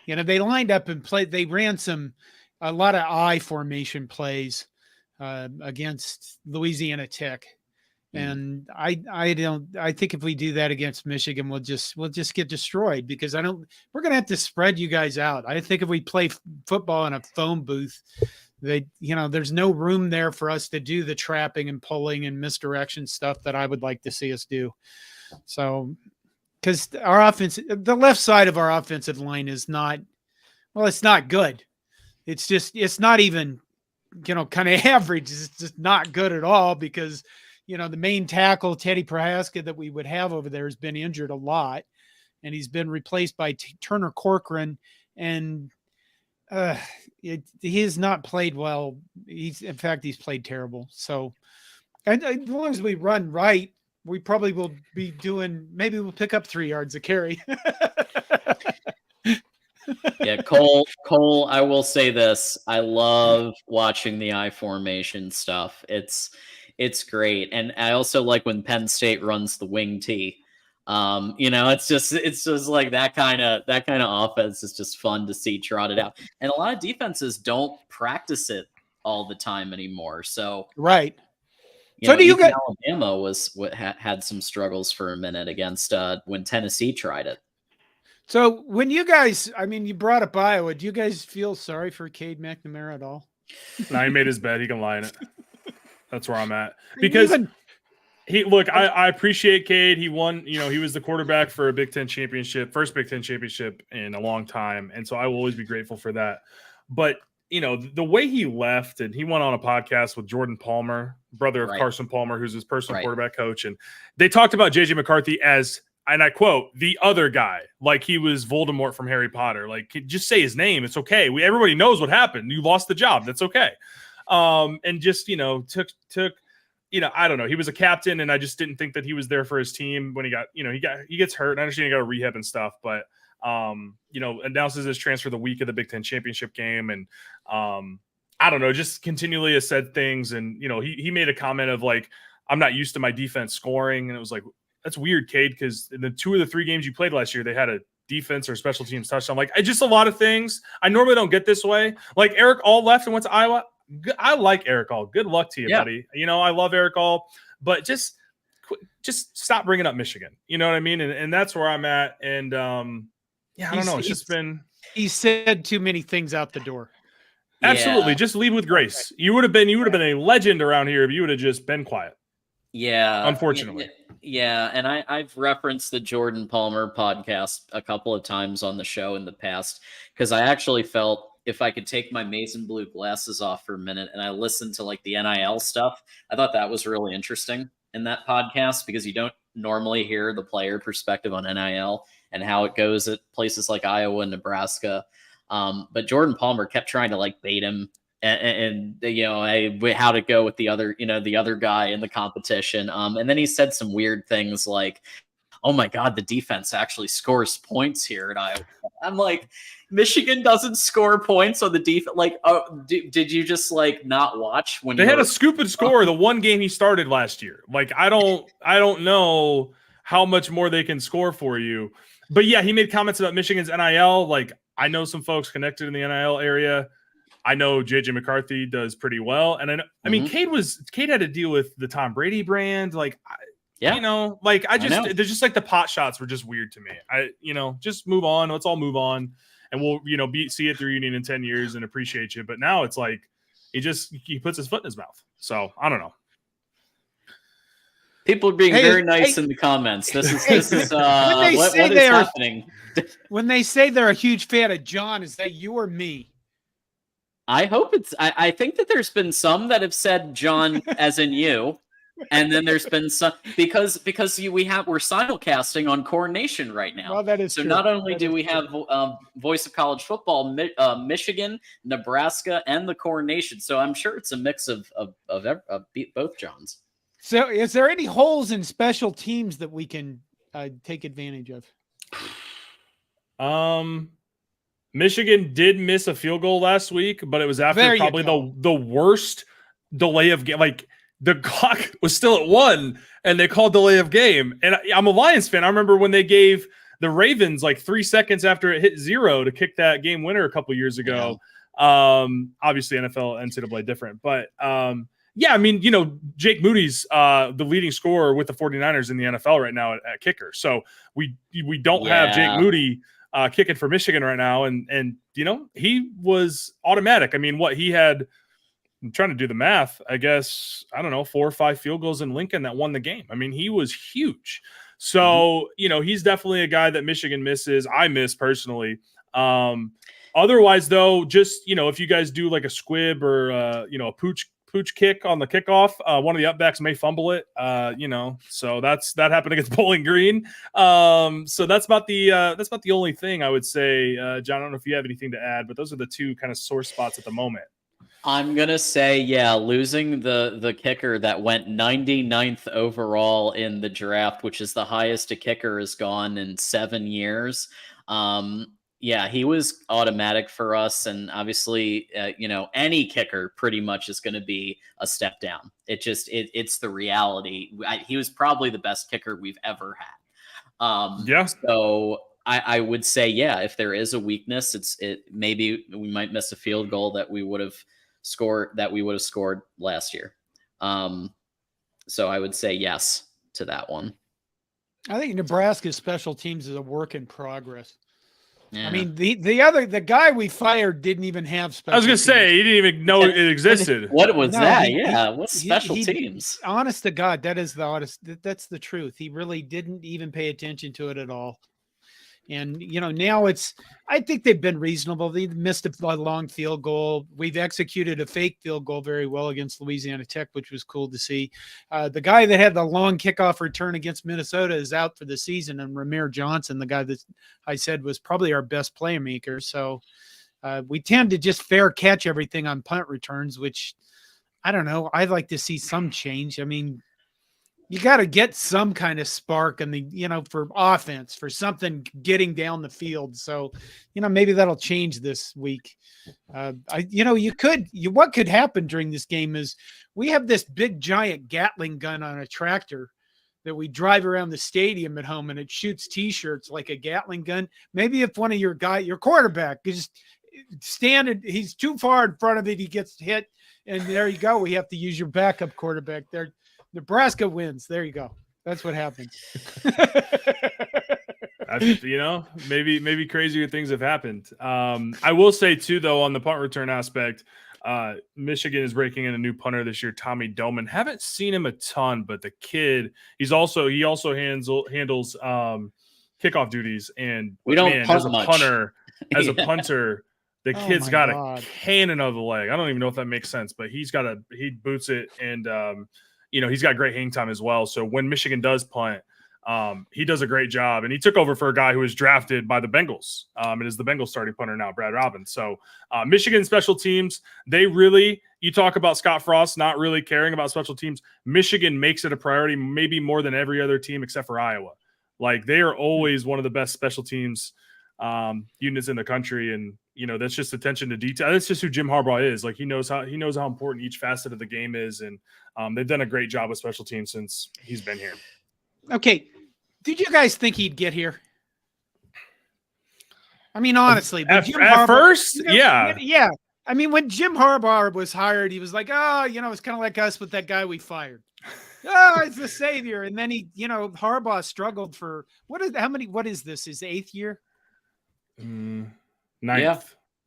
They lined up and played. They ran a lot of I formation plays against Louisiana Tech, and I think if we do that against Michigan, we'll just get destroyed, because we're going to have to spread you guys out. I think if we play football in a phone booth, there's no room there for us to do the trapping and pulling and misdirection stuff that I would like to see us do. So, because our offense, the left side of our offensive line is not, well, it's not good. It's not even, kind of average. It's just not good at all, because, the main tackle, Teddy Prohaska, that we would have over there has been injured a lot, and he's been replaced by Turner Corcoran, and he has not played well. He's played terrible. So, and as long as we run right, we probably will be maybe we'll pick up 3 yards a carry. Yeah, Cole, I will say this. I love watching the I formation stuff. It's great. And I also like when Penn State runs the wing T. It's just like that kind of offense is just fun to see trotted out. And a lot of defenses don't practice it all the time anymore. So right. So do you guys? Alabama had some struggles for a minute against when Tennessee tried it. So when you guys, you brought up Iowa, do you guys feel sorry for Cade McNamara at all? No, he made his bed. He can lie in it. That's where I'm at. Because I appreciate Cade. He won, he was the quarterback for a Big Ten championship, first Big Ten championship in a long time. And so I will always be grateful for that. But, the way he left, and he went on a podcast with Jordan Palmer, brother of Carson Palmer, who's his personal quarterback coach. And they talked about JJ McCarthy as, and I quote, the other guy, like he was Voldemort from Harry Potter. Like, just say his name. It's okay. Everybody knows what happened. You lost the job. That's okay. And just, took, I don't know. He was a captain, and I just didn't think that he was there for his team when he got, he gets hurt. I understand he got a rehab and stuff, but, announces his transfer the week of the Big Ten championship game. And, I don't know, just continually has said things. And, he made a comment of like, I'm not used to my defense scoring. And it was like, that's weird, Cade, because in the 2 of the 3 games you played last year, they had a defense or special teams touchdown. Like, just a lot of things. I normally don't get this way. Like Eric All left and went to Iowa. I like Eric All. Good luck to you, buddy. I love Eric All, but just stop bringing up Michigan. You know what I mean? And that's where I'm at. And I don't know. It's just been. He said too many things out the door. Absolutely. Just leave with grace. You would have been a legend around here if you would have just been quiet. Yeah. Unfortunately. Yeah. And I've referenced the Jordan Palmer podcast a couple of times on the show in the past, because I actually felt if I could take my Mason Blue glasses off for a minute and I listened to like the NIL stuff, I thought that was really interesting in that podcast, because you don't normally hear the player perspective on NIL and how it goes at places like Iowa and Nebraska. But Jordan Palmer kept trying to like bait him and you know, how to go with the other, you know, the other guy in the competition. And then he said some weird things like, "Oh my God, the defense actually scores points here at Iowa." I'm like, Michigan doesn't score points on the defense. Like, oh, did you just like not watch when they had a scoop and score the one game he started last year? Like, I don't know how much more they can score for you. But yeah, he made comments about Michigan's NIL. Like, I know some folks connected in the NIL area. I know JJ McCarthy does pretty well, and I mean, Cade had to deal with the Tom Brady brand. Like, yeah, you know, like there's just like the pot shots were just weird to me. You know, just move on. Let's all move on, and we'll, you know, see you at the reunion in 10 years and appreciate you. But now it's like he puts his foot in his mouth. So I don't know. People are being very nice in the comments. This is what is happening. When they say they're a huge fan of John, is that you or me? I hope it's. I think that there's been some that have said John as in you, and then there's been some because we're simulcasting on Core Nation right now. Well, that is so. True. Not only do we have Voice of College Football, Michigan, Nebraska, and the Core Nation. So I'm sure it's a mix of both Johns. So, is there any holes in special teams that we can take advantage of? Michigan did miss a field goal last week, but it was after probably the worst delay of game. Like, the clock was still at 1 and they called delay of game. And I'm a Lions fan. I remember when they gave the Ravens like 3 seconds after it hit 0 to kick that game winner a couple years ago. Yeah. Obviously NFL, NCAA different, but yeah, I mean, you know, Jake Moody's the leading scorer with the 49ers in the NFL right now at kicker. So we don't have Jake Moody kicking for Michigan right now. And, you know, he was automatic. I mean, he had, I'm trying to do the math, I guess, I don't know, 4 or 5 field goals in Lincoln that won the game. I mean, he was huge. So, you know, he's definitely a guy that Michigan misses. I miss personally. Otherwise, though, just, you know, if you guys do like a squib or, you know, a pooch kick on the kickoff, one of the upbacks may fumble it, you know, so that happened against Bowling Green. So that's about the only thing I would say. John, I don't know if you have anything to add, but those are the two kind of sore spots at the moment. I'm going to say, losing the kicker that went 99th overall in the draft, which is the highest a kicker has gone in 7 years. Yeah, he was automatic for us. And obviously, you know, any kicker pretty much is going to be a step down. It's the reality. He was probably the best kicker we've ever had. So I would say, if there is a weakness, maybe we might miss a field goal that we would have scored last year. So I would say yes to that one. I think Nebraska's special teams is a work in progress. Yeah. I mean, the guy we fired didn't even have special. I was going to say, he didn't even know it existed. What was that? What's special teams? Honest to God, that's the truth. He really didn't even pay attention to it at all. And, you know, now I think they've been reasonable. They've missed a long field goal. We've executed a fake field goal very well against Louisiana Tech, which was cool to see. The guy that had the long kickoff return against Minnesota is out for the season. And Ramir Johnson, the guy that I said was probably our best playmaker. So we tend to just fair catch everything on punt returns, which I don't know. I'd like to see some change. I mean, you got to get some kind of spark for offense, for something getting down the field. So, you know, maybe that'll change this week. What could happen during this game is we have this big giant Gatling gun on a tractor that we drive around the stadium at home, and it shoots T-shirts like a Gatling gun. Maybe if one of your quarterback is standing, he's too far in front of it, he gets hit, and there you go. We have to use your backup quarterback there. Nebraska wins. There you go. That's what happens. You know, maybe crazier things have happened. I will say too, though, on the punt return aspect, Michigan is breaking in a new punter this year, Tommy Doman. Haven't seen him a ton, but the kid, he also handles kickoff duties, and we don't punt as a much. Punter, as a punter. The kid's got a cannon of the leg. I don't even know if that makes sense, but he boots it, and you know, he's got great hang time as well. So when Michigan does punt, He does a great job, and he took over for a guy who was drafted by the Bengals, and is the Bengals starting punter now, Brad Robbins. So Michigan special teams, you talk about Scott Frost not really caring about special teams. Michigan makes it a priority, maybe more than every other team except for Iowa. Like, they are always one of the best special teams units in the country, and that's just attention to detail. That's just who Jim Harbaugh is. Like, he knows how important each facet of the game is, and they've done a great job with special teams since he's been here. Okay, did you guys think he'd get here? I mean, honestly, at first, yeah. I mean, when Jim Harbaugh was hired, he was like, it's kind of like us with that guy we fired. It's the savior. And then Harbaugh struggled for what is this? His 8th year? 9th. Yeah.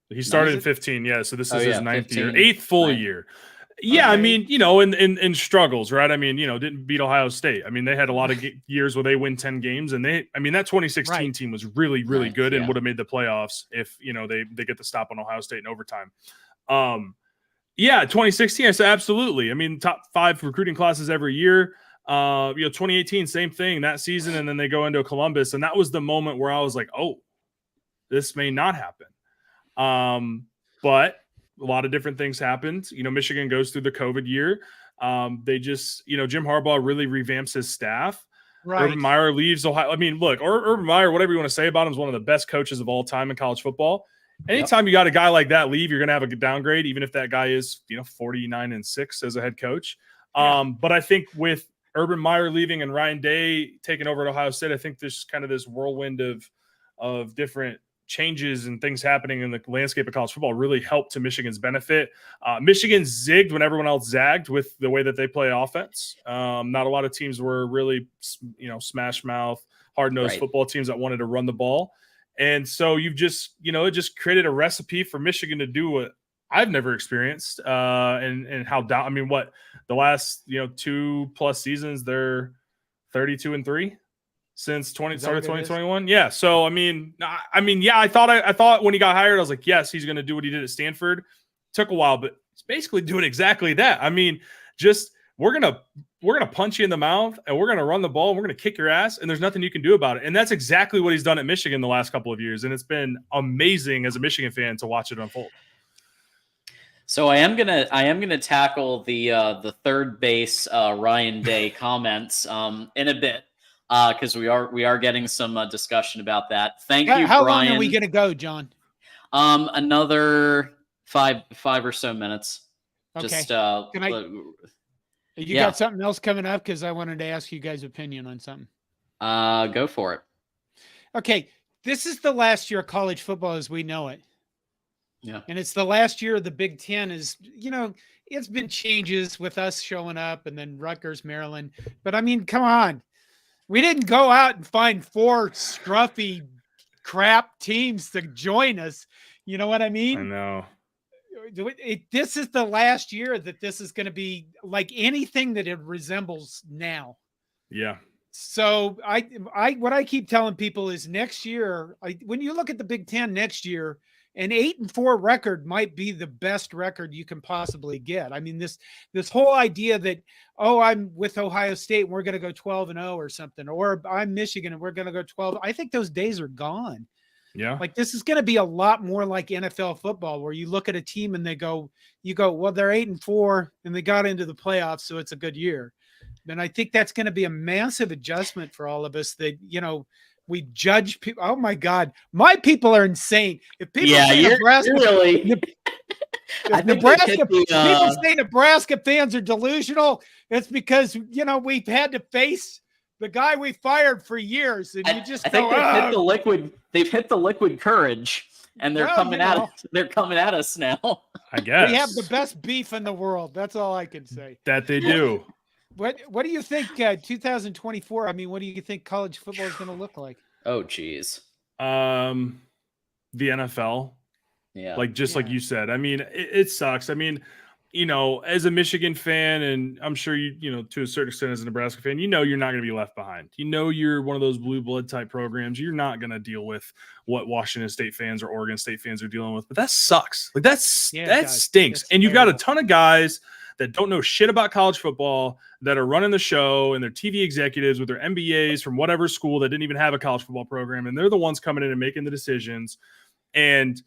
He started in 15. Yeah. So this is his 9th 15, year, 8th full year. Yeah. Okay. I mean, in struggles, right? I mean, didn't beat Ohio State. I mean, they had a lot of years where they win 10 games, and that 2016 team was really, really good and would have made the playoffs if, they get the stop on Ohio State in overtime. 2016, I said absolutely. I mean, top 5 recruiting classes every year. 2018, same thing that season, and then they go into Columbus, and that was the moment where I was like, oh, this may not happen. But a lot of different things happened. Michigan goes through the COVID year. They just, Jim Harbaugh really revamps his staff. Right. Urban Meyer leaves Ohio. I mean, look, Urban Meyer, whatever you want to say about him, is one of the best coaches of all time in college football. Anytime you got a guy like that leave, you're going to have a downgrade, even if that guy is, 49-6 as a head coach. But I think with Urban Meyer leaving and Ryan Day taking over at Ohio State, I think there's kind of this whirlwind of different changes and things happening in the landscape of college football really helped to Michigan's benefit. Michigan zigged when everyone else zagged with the way that they play offense. Not a lot of teams were really, smash mouth, hard-nosed football teams that wanted to run the ball. And so you've just, it just created a recipe for Michigan to do what I've never experienced. And how down, I mean, what the last, 2+ seasons, they're 32-3 since 2021. Yeah. So, I thought when he got hired, I was like, yes, he's going to do what he did at Stanford. Took a while, but he's basically doing exactly that. I mean, just, we're going to punch you in the mouth, and we're going to run the ball, and we're going to kick your ass, and there's nothing you can do about it. And that's exactly what he's done at Michigan the last couple of years. And it's been amazing as a Michigan fan to watch it unfold. So I am gonna tackle the third base Ryan Day comments in a bit because we are getting some discussion about that. Thank you, how Brian. long are we gonna go, John? Another five or so minutes. Okay. Just you got something else coming up? Because I wanted to ask you guys' opinion on something. Go for it. Okay, this is the last year of college football as we know it. Yeah. And it's the last year of the Big Ten. It's been changes with us showing up and then Rutgers, Maryland. But I mean, come on. We didn't go out and find 4 scruffy crap teams to join us. You know what I mean? I know. This is the last year that this is going to be like anything that it resembles now. Yeah. So what I keep telling people is next year, when you look at the Big Ten next year, an 8-4 record might be the best record you can possibly get. I mean, this whole idea that, I'm with Ohio State and we're going to go 12-0 or something, or I'm Michigan and we're going to go 12. I think those days are gone. Yeah. Like, this is going to be a lot more like NFL football, where you look at a team and you go, well, they're 8-4 and they got into the playoffs, so it's a good year. And I think that's going to be a massive adjustment for all of us that, we judge people. Oh my God, my people are insane. If people say Nebraska, people say Nebraska fans are delusional, it's because we've had to face the guy we fired for years, and you just think they've hit the liquid courage, and they're coming at us now. I guess we have the best beef in the world. That's all I can say. That they do. What do you think 2024? I mean, what do you think college football is going to look like? Oh, geez. The NFL. Yeah. Like like you said. I mean, it sucks. I mean, as a Michigan fan, and I'm sure to a certain extent as a Nebraska fan, you're not going to be left behind. You're one of those blue blood type programs. You're not going to deal with what Washington State fans or Oregon State fans are dealing with. But that sucks. Like that stinks. And you've got a ton of guys that don't know shit about college football that are running the show, and they're TV executives with their MBAs from whatever school that didn't even have a college football program. And they're the ones coming in and making the decisions. And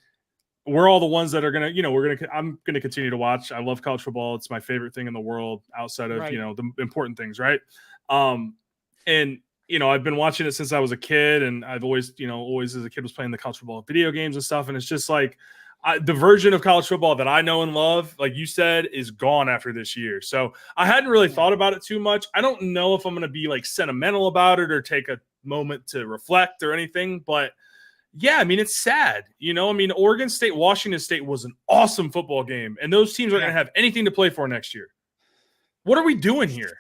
we're all the ones that are going to, I'm going to continue to watch. I love college football. It's my favorite thing in the world outside of, the important things. Right. And, I've been watching it since I was a kid, and I've always as a kid was playing the college football video games and stuff. And it's just like the version of college football that I know and love, like you said, is gone after this year. So I hadn't really thought about it too much. I don't know if I'm going to be like sentimental about it or take a moment to reflect or anything, but yeah, I mean, it's sad. Oregon State, Washington State was an awesome football game, and those teams aren't going to have anything to play for next year. What are we doing here?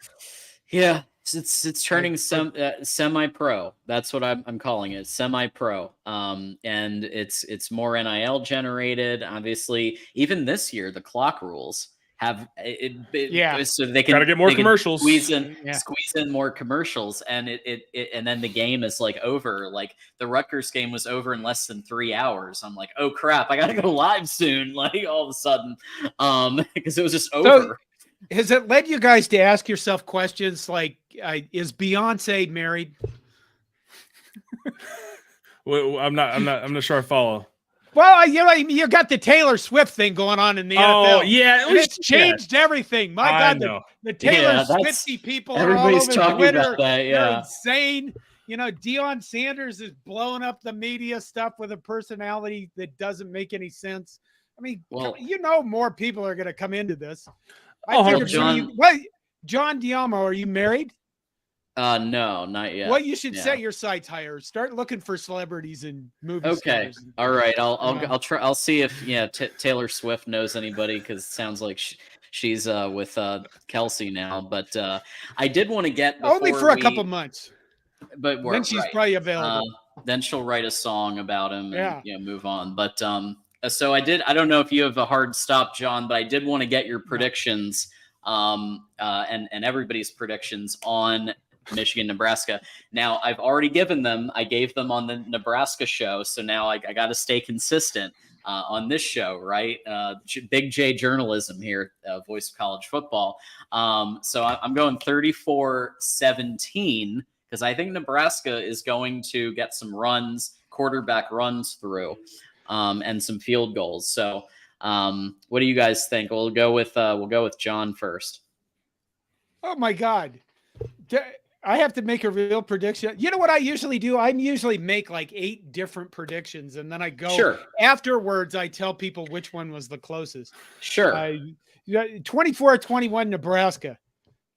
Yeah. It's turning semi-pro. That's what I'm calling it, semi-pro. And it's more NIL generated. Obviously, even this year, the clock rules have so they can gotta get more commercials, squeeze in more commercials, and and then the game is like over. Like the Rutgers game was over in less than 3 hours. I'm like, oh crap, I gotta go live soon. Like all of a sudden, because it was just over. So, has it led you guys to ask yourself questions like, is Beyonce married? Well, I'm not sure I follow. Well, you got the Taylor Swift thing going on in the NFL. Oh, yeah. And it's changed everything. My God, the Taylor Swifty people are all over Twitter. About that, They're insane. Deion Sanders is blowing up the media stuff with a personality that doesn't make any sense. I mean, more people are going to come into this. John Diamo, are you married? No, not yet. Well, you should set your sights higher. Start looking for celebrities and movie stars. Okay, all right. I'll try. I'll see if Taylor Swift knows anybody, because it sounds like she's with Kelsey now. But I did want to get only for a couple months. But then she's probably available. Then she'll write a song about him and move on. But so I don't know if you have a hard stop, John, but I did want to get your predictions and everybody's predictions on Michigan, Nebraska. Now, I've already given them. I gave them on the Nebraska show, so now I got to stay consistent on this show, right? Big J journalism here, Voice of College Football. So I'm going 34-17 because I think Nebraska is going to get some quarterback runs through. And some field goals. So, what do you guys think? We'll go with John first. Oh my God, I have to make a real prediction. You know what I usually do? I usually make like 8 different predictions, and then I go. Sure. Afterwards, I tell people which one was the closest. Sure. 24-21 Nebraska.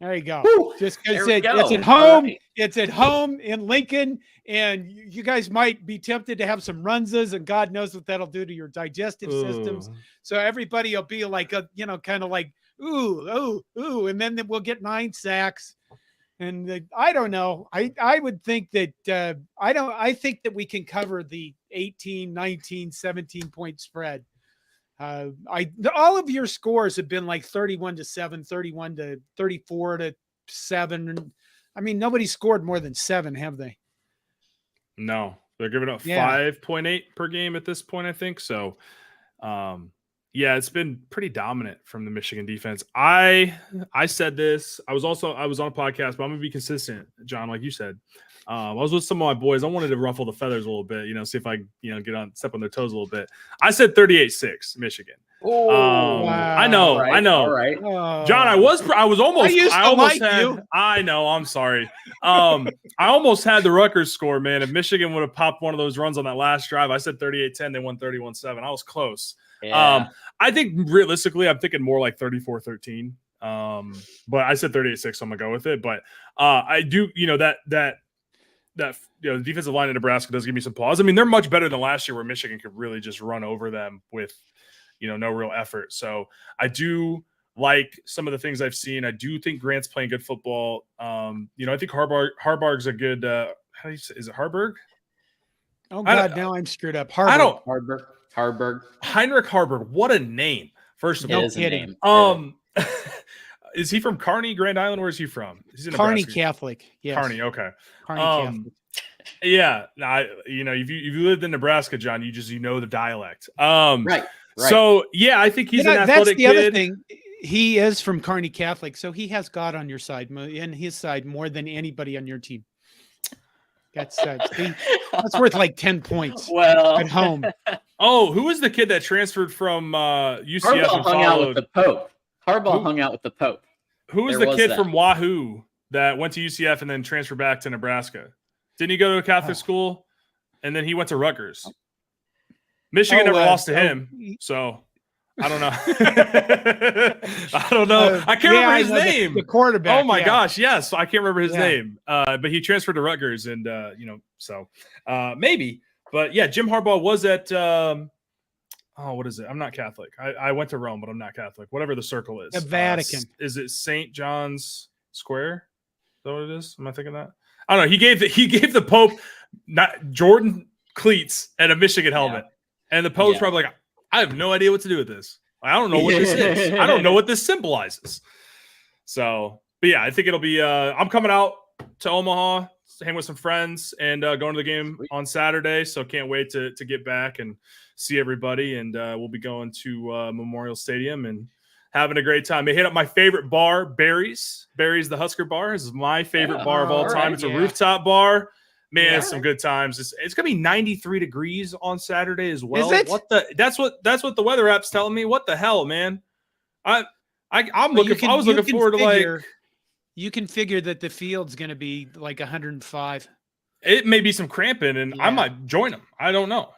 There you go. Woo! Just because it's at home. Right. It's at home in Lincoln, and you guys might be tempted to have some runzas, and God knows what that'll do to your digestive systems. So everybody will be like, kind of like, ooh, and then we'll get 9 sacks. And I don't know. I would think that I think that we can cover the 18, 19, 17 point spread. All of your scores have been like 31-7, 31-34-7. I mean, nobody scored more than 7, have they? No, they're giving up 5.8 per game at this point, I think. So, it's been pretty dominant from the Michigan defense. I said this. I was on a podcast, but I'm gonna be consistent, John, like you said. I was with some of my boys. I wanted to ruffle the feathers a little bit, see if I, step on their toes a little bit. I said 38-6 Michigan. Oh, wow. I know. All right. John, I was almost. You. I know. I'm sorry. I almost had the Rutgers score, man. If Michigan would have popped one of those runs on that last drive, I said 38-10. They won 31-7. I was close. Yeah. I think realistically, I'm thinking more like 34-13. But I said 38-6, so I'm gonna go with it. But I do, that the defensive line in Nebraska does give me some pause. I mean, they're much better than last year, where Michigan could really just run over them with, no real effort. So I do like some of the things I've seen. I do think Grant's playing good football. I think Harbaug's a good. How do you say? Is it Harburg? Oh God, now I'm screwed up. Harburg. Heinrich Harburg. What a name! First of all, is he from Kearney, Grand Island? Where is he from? He's in Kearney Nebraska. Catholic. Yes. Kearney. Okay. Kearney Catholic. Yeah. If you lived in Nebraska, John, the dialect. Right. So I think he's an athletic that's the kid. other thing. he is from Kearney Catholic, so he has God on your side, in his side more than anybody on your team. That's worth like 10 points Well, at home. Oh, who was the kid that transferred from UCF Harbaugh and hung out with followed? the Pope. Harbaugh Who- hung out with the Pope. Who was There the was kid that. from Wahoo that went to UCF and then transferred back to Nebraska? Didn't he go to a Catholic school and then he went to Rutgers? Michigan never lost to him, so I don't know. I don't know. I can't remember his name. The quarterback. Oh my gosh, yes, I can't remember his name. But he transferred to Rutgers, and so maybe. But yeah, Jim Harbaugh was at. What is it? I'm not Catholic. I went to Rome, but I'm not Catholic. Whatever the circle is. The Vatican. Is it St. John's Square? Is that what it is? Am I thinking that? I don't know. He gave the Pope not Jordan cleats and a Michigan helmet, and the Pope's probably like, I have no idea what to do with this. I don't know what this is. I don't know what this symbolizes. So, but yeah, I think it'll be. I'm coming out to Omaha, hang with some friends, and going to the game on Saturday. So can't wait to get back and see everybody. And we'll be going to Memorial Stadium and having a great time. They hit up my favorite bar, Barry's. Barry's the Husker Bar. This is my favorite bar of all time. Right, it's a rooftop bar. Man, Yeah. some good times. It's gonna be 93 degrees on Saturday as well. Is it? That's what the weather app's telling me. What the hell, man? I was looking forward to like. You can figure that the field's going to be like 105. It may be some cramping, and I might join them. I don't know.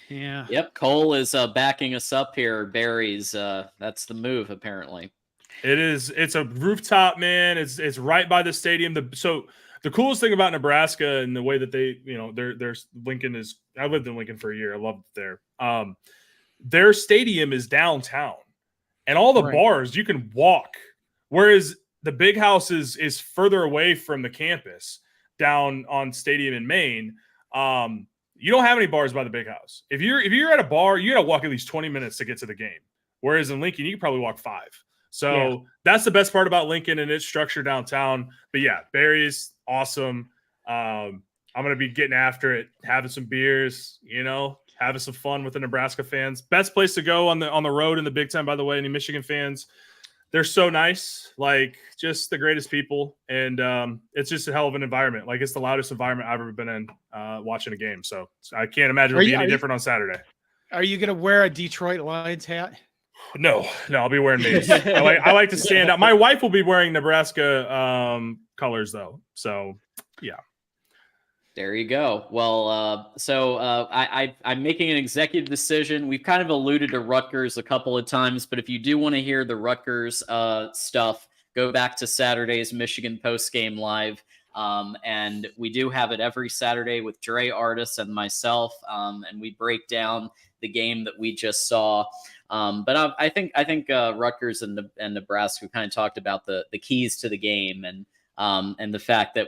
Yeah. Yep, Cole is backing us up here. Barry's that's the move apparently. It is. It's a rooftop, man. It's right by the stadium. The coolest thing about Nebraska and the way that they, there's Lincoln is. I lived in Lincoln for a year. I loved it there. Their stadium is downtown, and all the bars you can walk. Whereas the big house is further away from the campus down on Stadium in Maine. You don't have any bars by the big house. If you're at a bar, you got to walk at least 20 minutes to get to the game. Whereas in Lincoln, you can probably walk 5. So that's the best part about Lincoln and its structure downtown. But yeah, Barry's awesome. I'm going to be getting after it, having some beers, having some fun with the Nebraska fans. Best place to go on the road in the Big Ten, by the way. Any Michigan fans, they're so nice, like just the greatest people. And it's just a hell of an environment. Like it's the loudest environment I've ever been in watching a game. So I can't imagine it'll be any different on Saturday. Are you going to wear a Detroit Lions hat? No, I'll be wearing these. I like to stand out. My wife will be wearing Nebraska colors though. So yeah. There you go. Well, I'm making an executive decision. We've kind of alluded to Rutgers a couple of times, but if you do want to hear the Rutgers stuff, go back to Saturday's Michigan post-game live. And we do have it every Saturday with Dre Artis and myself, and we break down the game that we just saw. But I think Rutgers and Nebraska kind of talked about the keys to the game and the fact that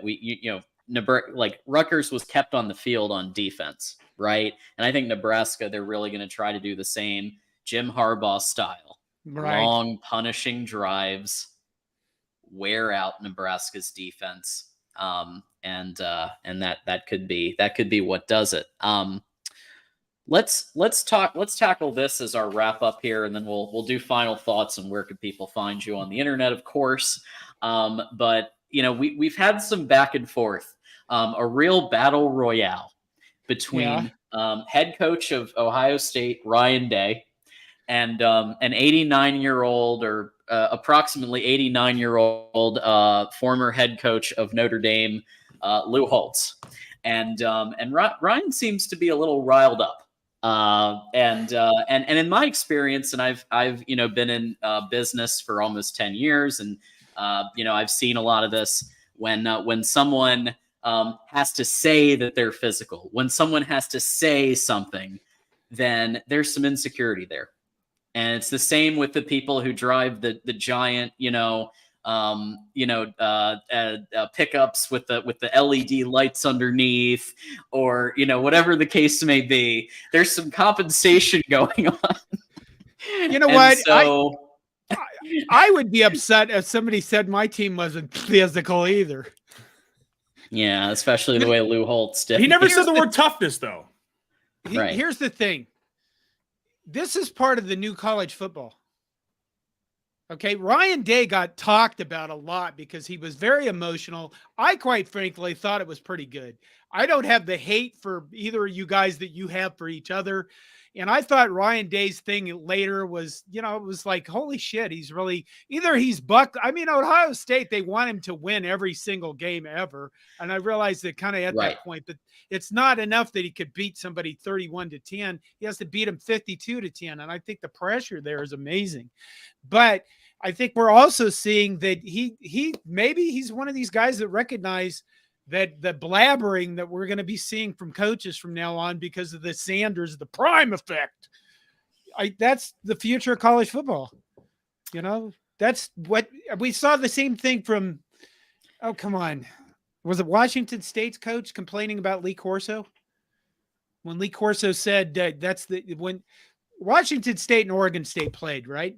Rutgers was kept on the field on defense, right? And I think Nebraska, they're really going to try to do the same Jim Harbaugh style. Right. Long punishing drives, wear out Nebraska's defense. And that could be what does it. Let's tackle this as our wrap up here, and then we'll do final thoughts on where can people find you on the internet, of course. But we've had some back and forth. A real battle royale between head coach of Ohio State, Ryan Day, and an 89-year-old or approximately 89-year-old former head coach of Notre Dame, Lou Holtz. And Ryan seems to be a little riled up. And in my experience, and I've been in business for almost 10 years, and I've seen a lot of this when someone has to say that they're physical, when someone has to say something, then there's some insecurity there. And it's the same with the people who drive the giant, pickups with the LED lights underneath, or whatever the case may be. There's some compensation going on. You know what? So, I would be upset if somebody said my team wasn't physical either. Yeah, especially the way Lou Holtz did. He never said the word toughness, though. Here's the thing. This is part of the new college football. Okay, Ryan Day got talked about a lot because he was very emotional. I quite frankly thought it was pretty good. I don't have the hate for either of you guys that you have for each other. And I thought Ryan Day's thing later was, it was like, holy shit, he's really either he's buck. I mean, Ohio State, they want him to win every single game ever. And I realized that kind of at Right. that point, but it's not enough that he could beat somebody 31-10. He has to beat him 52-10. And I think the pressure there is amazing. But I think we're also seeing that he maybe he's one of these guys that recognize that the blabbering that we're going to be seeing from coaches from now on because of the Sanders, the prime effect. That's the future of college football. That's what we saw. The same thing from, oh, come on. Was it Washington State's coach complaining about Lee Corso? When Lee Corso said when Washington State and Oregon State played, right?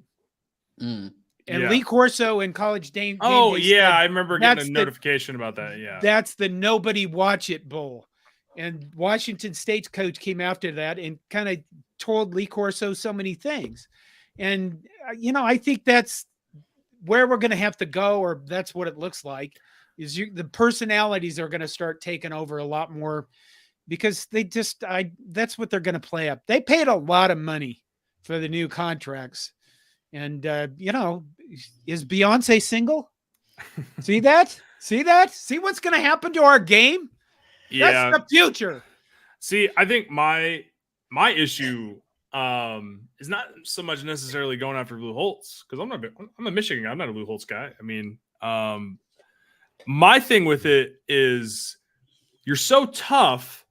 Mm. And Lee Corso in College Game Oh, Day yeah. said, I remember getting a notification about that. Yeah. That's the nobody watch it bowl. And Washington State's coach came after that and kind of told Lee Corso so many things. And, I think that's where we're going to have to go, or that's what it looks like, is the personalities are going to start taking over a lot more because that's what they're going to play up. They paid a lot of money for the new contracts. And, is Beyonce single? See that? See what's going to happen to our game? Yeah. That's the future. See, I think my issue is not so much necessarily going after Lou Holtz, because I'm a Michigan guy. I'm not a Lou Holtz guy. I mean, my thing with it is you're so tough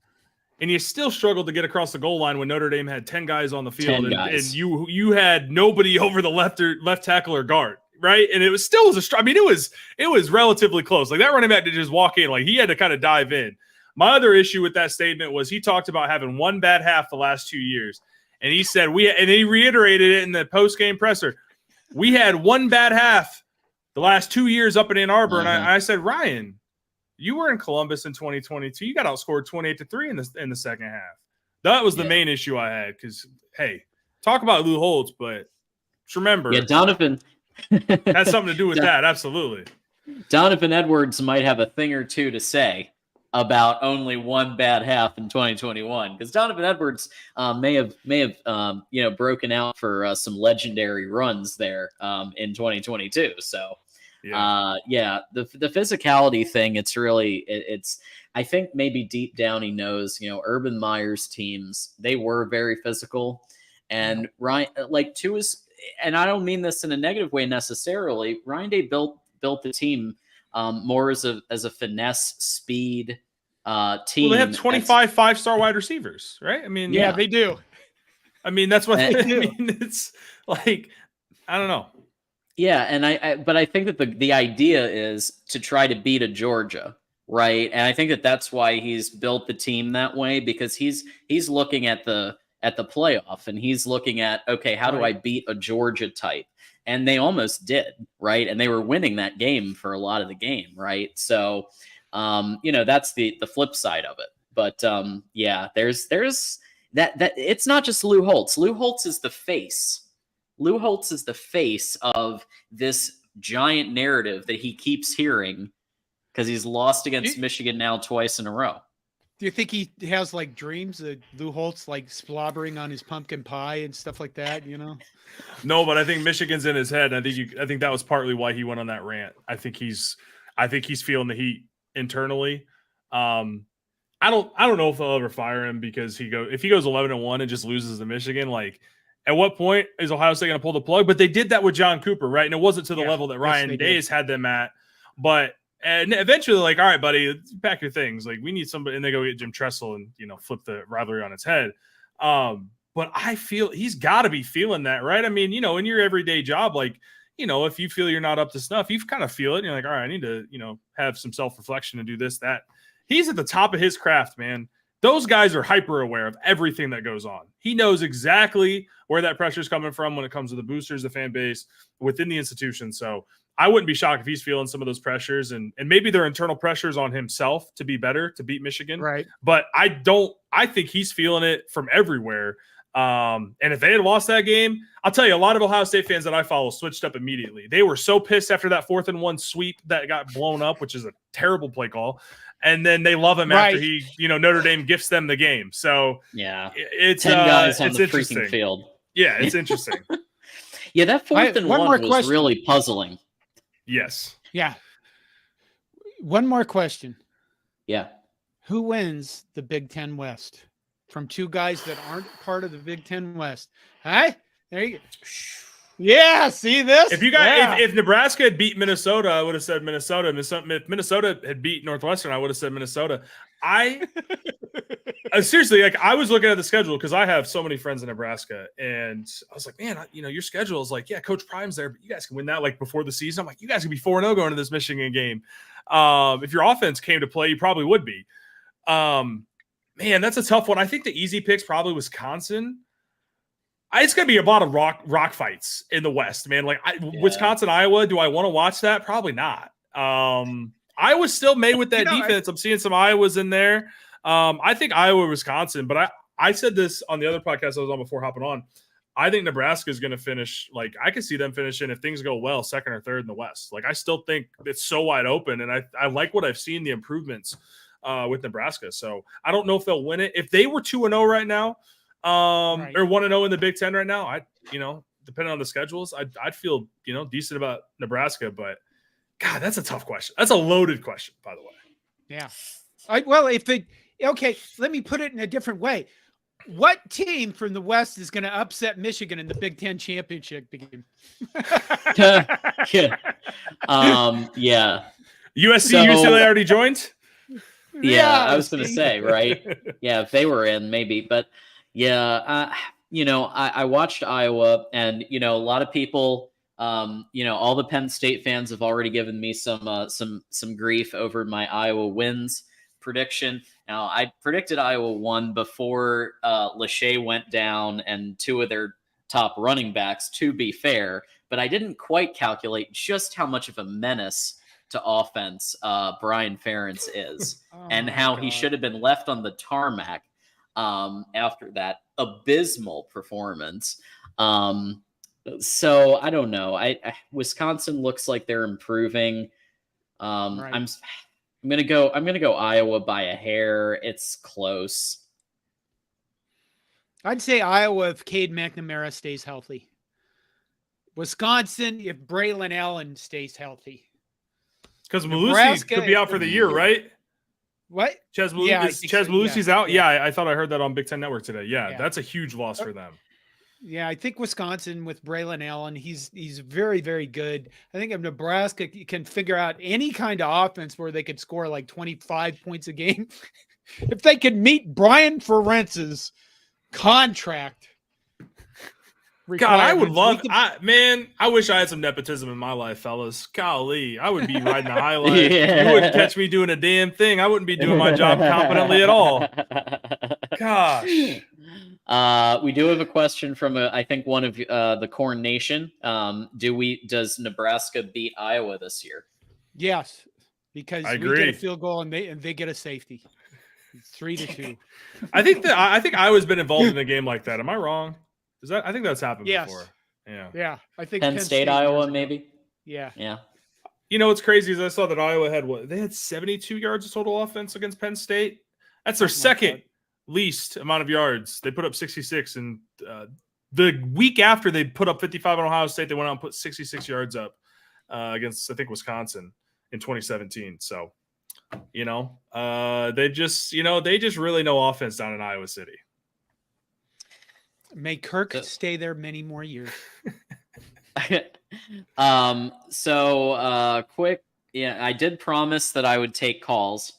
and you still struggled to get across the goal line when Notre Dame had 10 guys on the field and you had nobody over the left tackle or guard, right? And it was still I mean, it was relatively close. Like that running back did just walk in, like he had to kind of dive in. My other issue with that statement was he talked about having one bad half the last 2 years. And he said and he reiterated it in the post-game presser. We had one bad half the last 2 years up in Ann Arbor. Mm-hmm. And I said, Ryan, you were in Columbus in 2022. You got outscored 28-3 in the second half. That was the main issue I had. Because hey, talk about Lou Holtz, but just remember, Donovan had something to do with that. Absolutely. Donovan Edwards might have a thing or two to say about only one bad half in 2021, because Donovan Edwards may have broken out for some legendary runs there in 2022. So. The physicality thing, it's really I think maybe deep down he knows, Urban Meyer's teams, they were very physical, and Ryan, like to his, and I don't mean this in a negative way necessarily, Ryan Day built the team more as a finesse speed team. Well, they have 25 5-star wide receivers, right? I mean, yeah, they do. I mean, that's what I mean. It's like, I don't know. Yeah, and but I think that the idea is to try to beat a Georgia, right? And I think that's why he's built the team that way, because he's looking at the playoff and he's looking at, okay, how do I beat a Georgia type? And they almost did, right? And they were winning that game for a lot of the game, right? So, that's the flip side of it. But there's that it's not just Lou Holtz. Lou Holtz is the face. Lou Holtz is the face of this giant narrative that he keeps hearing because he's lost against Michigan now twice in a row. Do you think he has like dreams of Lou Holtz like slobbering on his pumpkin pie and stuff like that? No, but I think Michigan's in his head. I think that was partly why he went on that rant. I think he's feeling the heat internally. I don't know if they'll ever fire him, because if he goes 11-1 and just loses to Michigan, like, at what point is Ohio State going to pull the plug? But they did that with John Cooper, right? And it wasn't to the level that Ryan Days had them at. But and eventually, like, all right, buddy, pack your things. Like, we need somebody. And they go get Jim Tressel and, flip the rivalry on its head. But I feel he's got to be feeling that, right? I mean, in your everyday job, like, if you feel you're not up to snuff, you kind of feel it. And you're like, all right, I need to, have some self-reflection and do this, that. He's at the top of his craft, man. Those guys are hyper aware of everything that goes on. He knows exactly where that pressure is coming from when it comes to the boosters, the fan base, within the institution. So I wouldn't be shocked if he's feeling some of those pressures, and maybe they're internal pressures on himself to be better, to beat Michigan. Right. But I think he's feeling it from everywhere. And if they had lost that game, I'll tell you, a lot of Ohio State fans that I follow switched up immediately. They were so pissed after that 4th-and-1 sweep that got blown up, which is a terrible play call. And then they love him after he, Notre Dame gifts them the game. So yeah, it's 10 guys on it's the interesting. freaking field. Yeah, it's interesting. Yeah, that 4th-and-1 was really puzzling. Yes. Yeah. One more question. Yeah. Who wins the Big Ten West? From two guys that aren't part of the Big Ten West. Hi, there you go. Yeah, see this? If you guys, if Nebraska had beat Minnesota, I would have said Minnesota. If Minnesota had beat Northwestern, I would have said Minnesota. Seriously, like I was looking at the schedule because I have so many friends in Nebraska, and I was like, man, your schedule is like, yeah, Coach Prime's there, but you guys can win that like before the season. I'm like, you guys can be 4-0 going to this Michigan game. If your offense came to play, you probably would be. Man, that's a tough one. I think the easy pick's probably Wisconsin. It's going to be a lot of rock fights in the West, man. Like Wisconsin, Iowa, do I want to watch that? Probably not. Iowa's still made with that defense. I'm seeing some Iowas in there. I think Iowa, Wisconsin, but I said this on the other podcast I was on before hopping on. I think Nebraska is going to finish, like I could see them finishing if things go well, 2nd or 3rd in the West. Like I still think it's so wide open, and I like what I've seen, the improvements with Nebraska. So I don't know if they'll win it. If they were 2-0 right now, or 1-0 in the Big Ten right now, depending on the schedules, I'd feel decent about Nebraska. But God, that's a tough question. That's a loaded question, by the way. Yeah. Okay, let me put it in a different way. What team from the West is going to upset Michigan in the Big Ten championship game? Yeah. USC, UCLA already joined. Yeah, I was going to say, right? Yeah, if they were in, maybe. But yeah, I watched Iowa, and a lot of people, all the Penn State fans have already given me some grief over my Iowa wins prediction. Now, I predicted Iowa won before Lachey went down and 2 of their top running backs, to be fair, but I didn't quite calculate just how much of a menace to offense Brian Ferentz is, and how he should have been left on the tarmac after that abysmal performance. So I don't know. Wisconsin looks like they're improving. I'm gonna go Iowa by a hair. It's close. I'd say Iowa if Cade McNamara stays healthy. Wisconsin if Braylon Allen stays healthy. Because Malusi could be out for the year, right? What? Ches Malusi's out? Yeah, I thought I heard that on Big Ten Network today. Yeah, that's a huge loss for them. Yeah, I think Wisconsin with Braylon Allen, he's very, very good. I think if Nebraska can figure out any kind of offense where they could score like 25 points a game, if they could meet Brian Ferentz's contract. God, I would love. I wish I had some nepotism in my life, fellas. Golly, I would be riding the highlight. Yeah. You wouldn't catch me doing a damn thing. I wouldn't be doing my job competently at all. Gosh. We do have a question from I think one of the Corn Nation. Does Nebraska beat Iowa this year? Yes, because we get a field goal and they get a safety. It's 3-2. I think Iowa's been involved in a game like that. Am I wrong? I think that's happened before. Yeah. I think Penn State Iowa, maybe. Yeah. What's crazy is I saw that Iowa had 72 yards of total offense against Penn State. That's their second least amount of yards. They put up 66, and the week after they put up 55 on Ohio State, they went out and put 66 yards up against, I think, Wisconsin in 2017. So, they just really know offense down in Iowa City. May Kirk stay there many more years. Quick. Yeah, I did promise that I would take calls.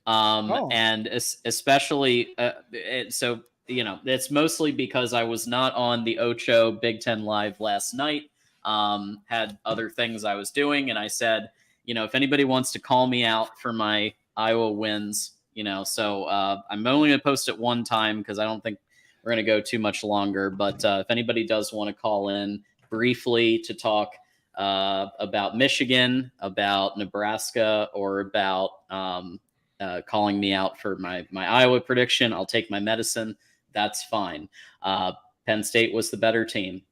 And especially, it's mostly because I was not on the Ocho Big Ten Live last night. Had other things I was doing, and I said, if anybody wants to call me out for my Iowa wins, so I'm only going to post it one time because I don't think we're going to go too much longer. But if anybody does want to call in briefly to talk about Michigan, about Nebraska, or about calling me out for my Iowa prediction, I'll take my medicine. That's fine. Penn State was the better team.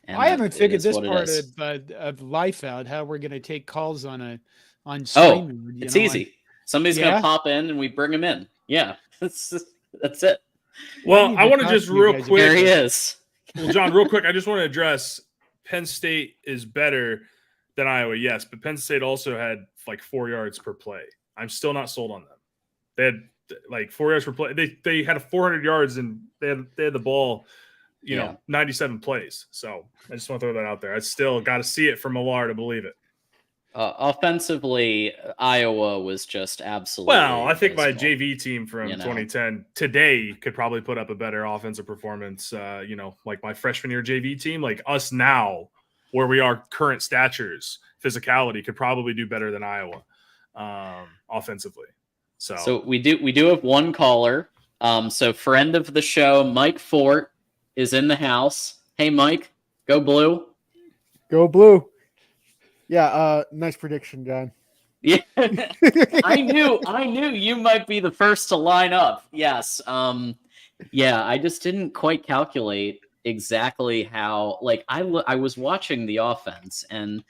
And I haven't figured this what it part is. of life out. How we're going to take calls on Oh, streaming. it's easy. Somebody's going to Yeah? pop in and we bring him in. Yeah, that's it. Well, need I to want to talk just to you real guys quick. There he is. Well, John, real quick, I just want to address Penn State is better than Iowa, yes, but Penn State also had like 4 yards per play. I'm still not sold on them. They had like 4 yards per play. They had 400 yards and they had the ball, 97 plays. So I just want to throw that out there. I still got to see it from Millar to believe it. Offensively, Iowa was just absolutely. Well, I think my abysmal. JV team from 2010 today could probably put up a better offensive performance. Like my freshman year JV team, like us now, where we are current statures, physicality could probably do better than Iowa offensively. So we do have one caller. So friend of the show, Mike Fort, is in the house. Hey, Mike, go blue. Go blue. Yeah, nice prediction, John. Yeah, I knew you might be the first to line up. Yes. I just didn't quite calculate exactly how. Like I was watching the offense, and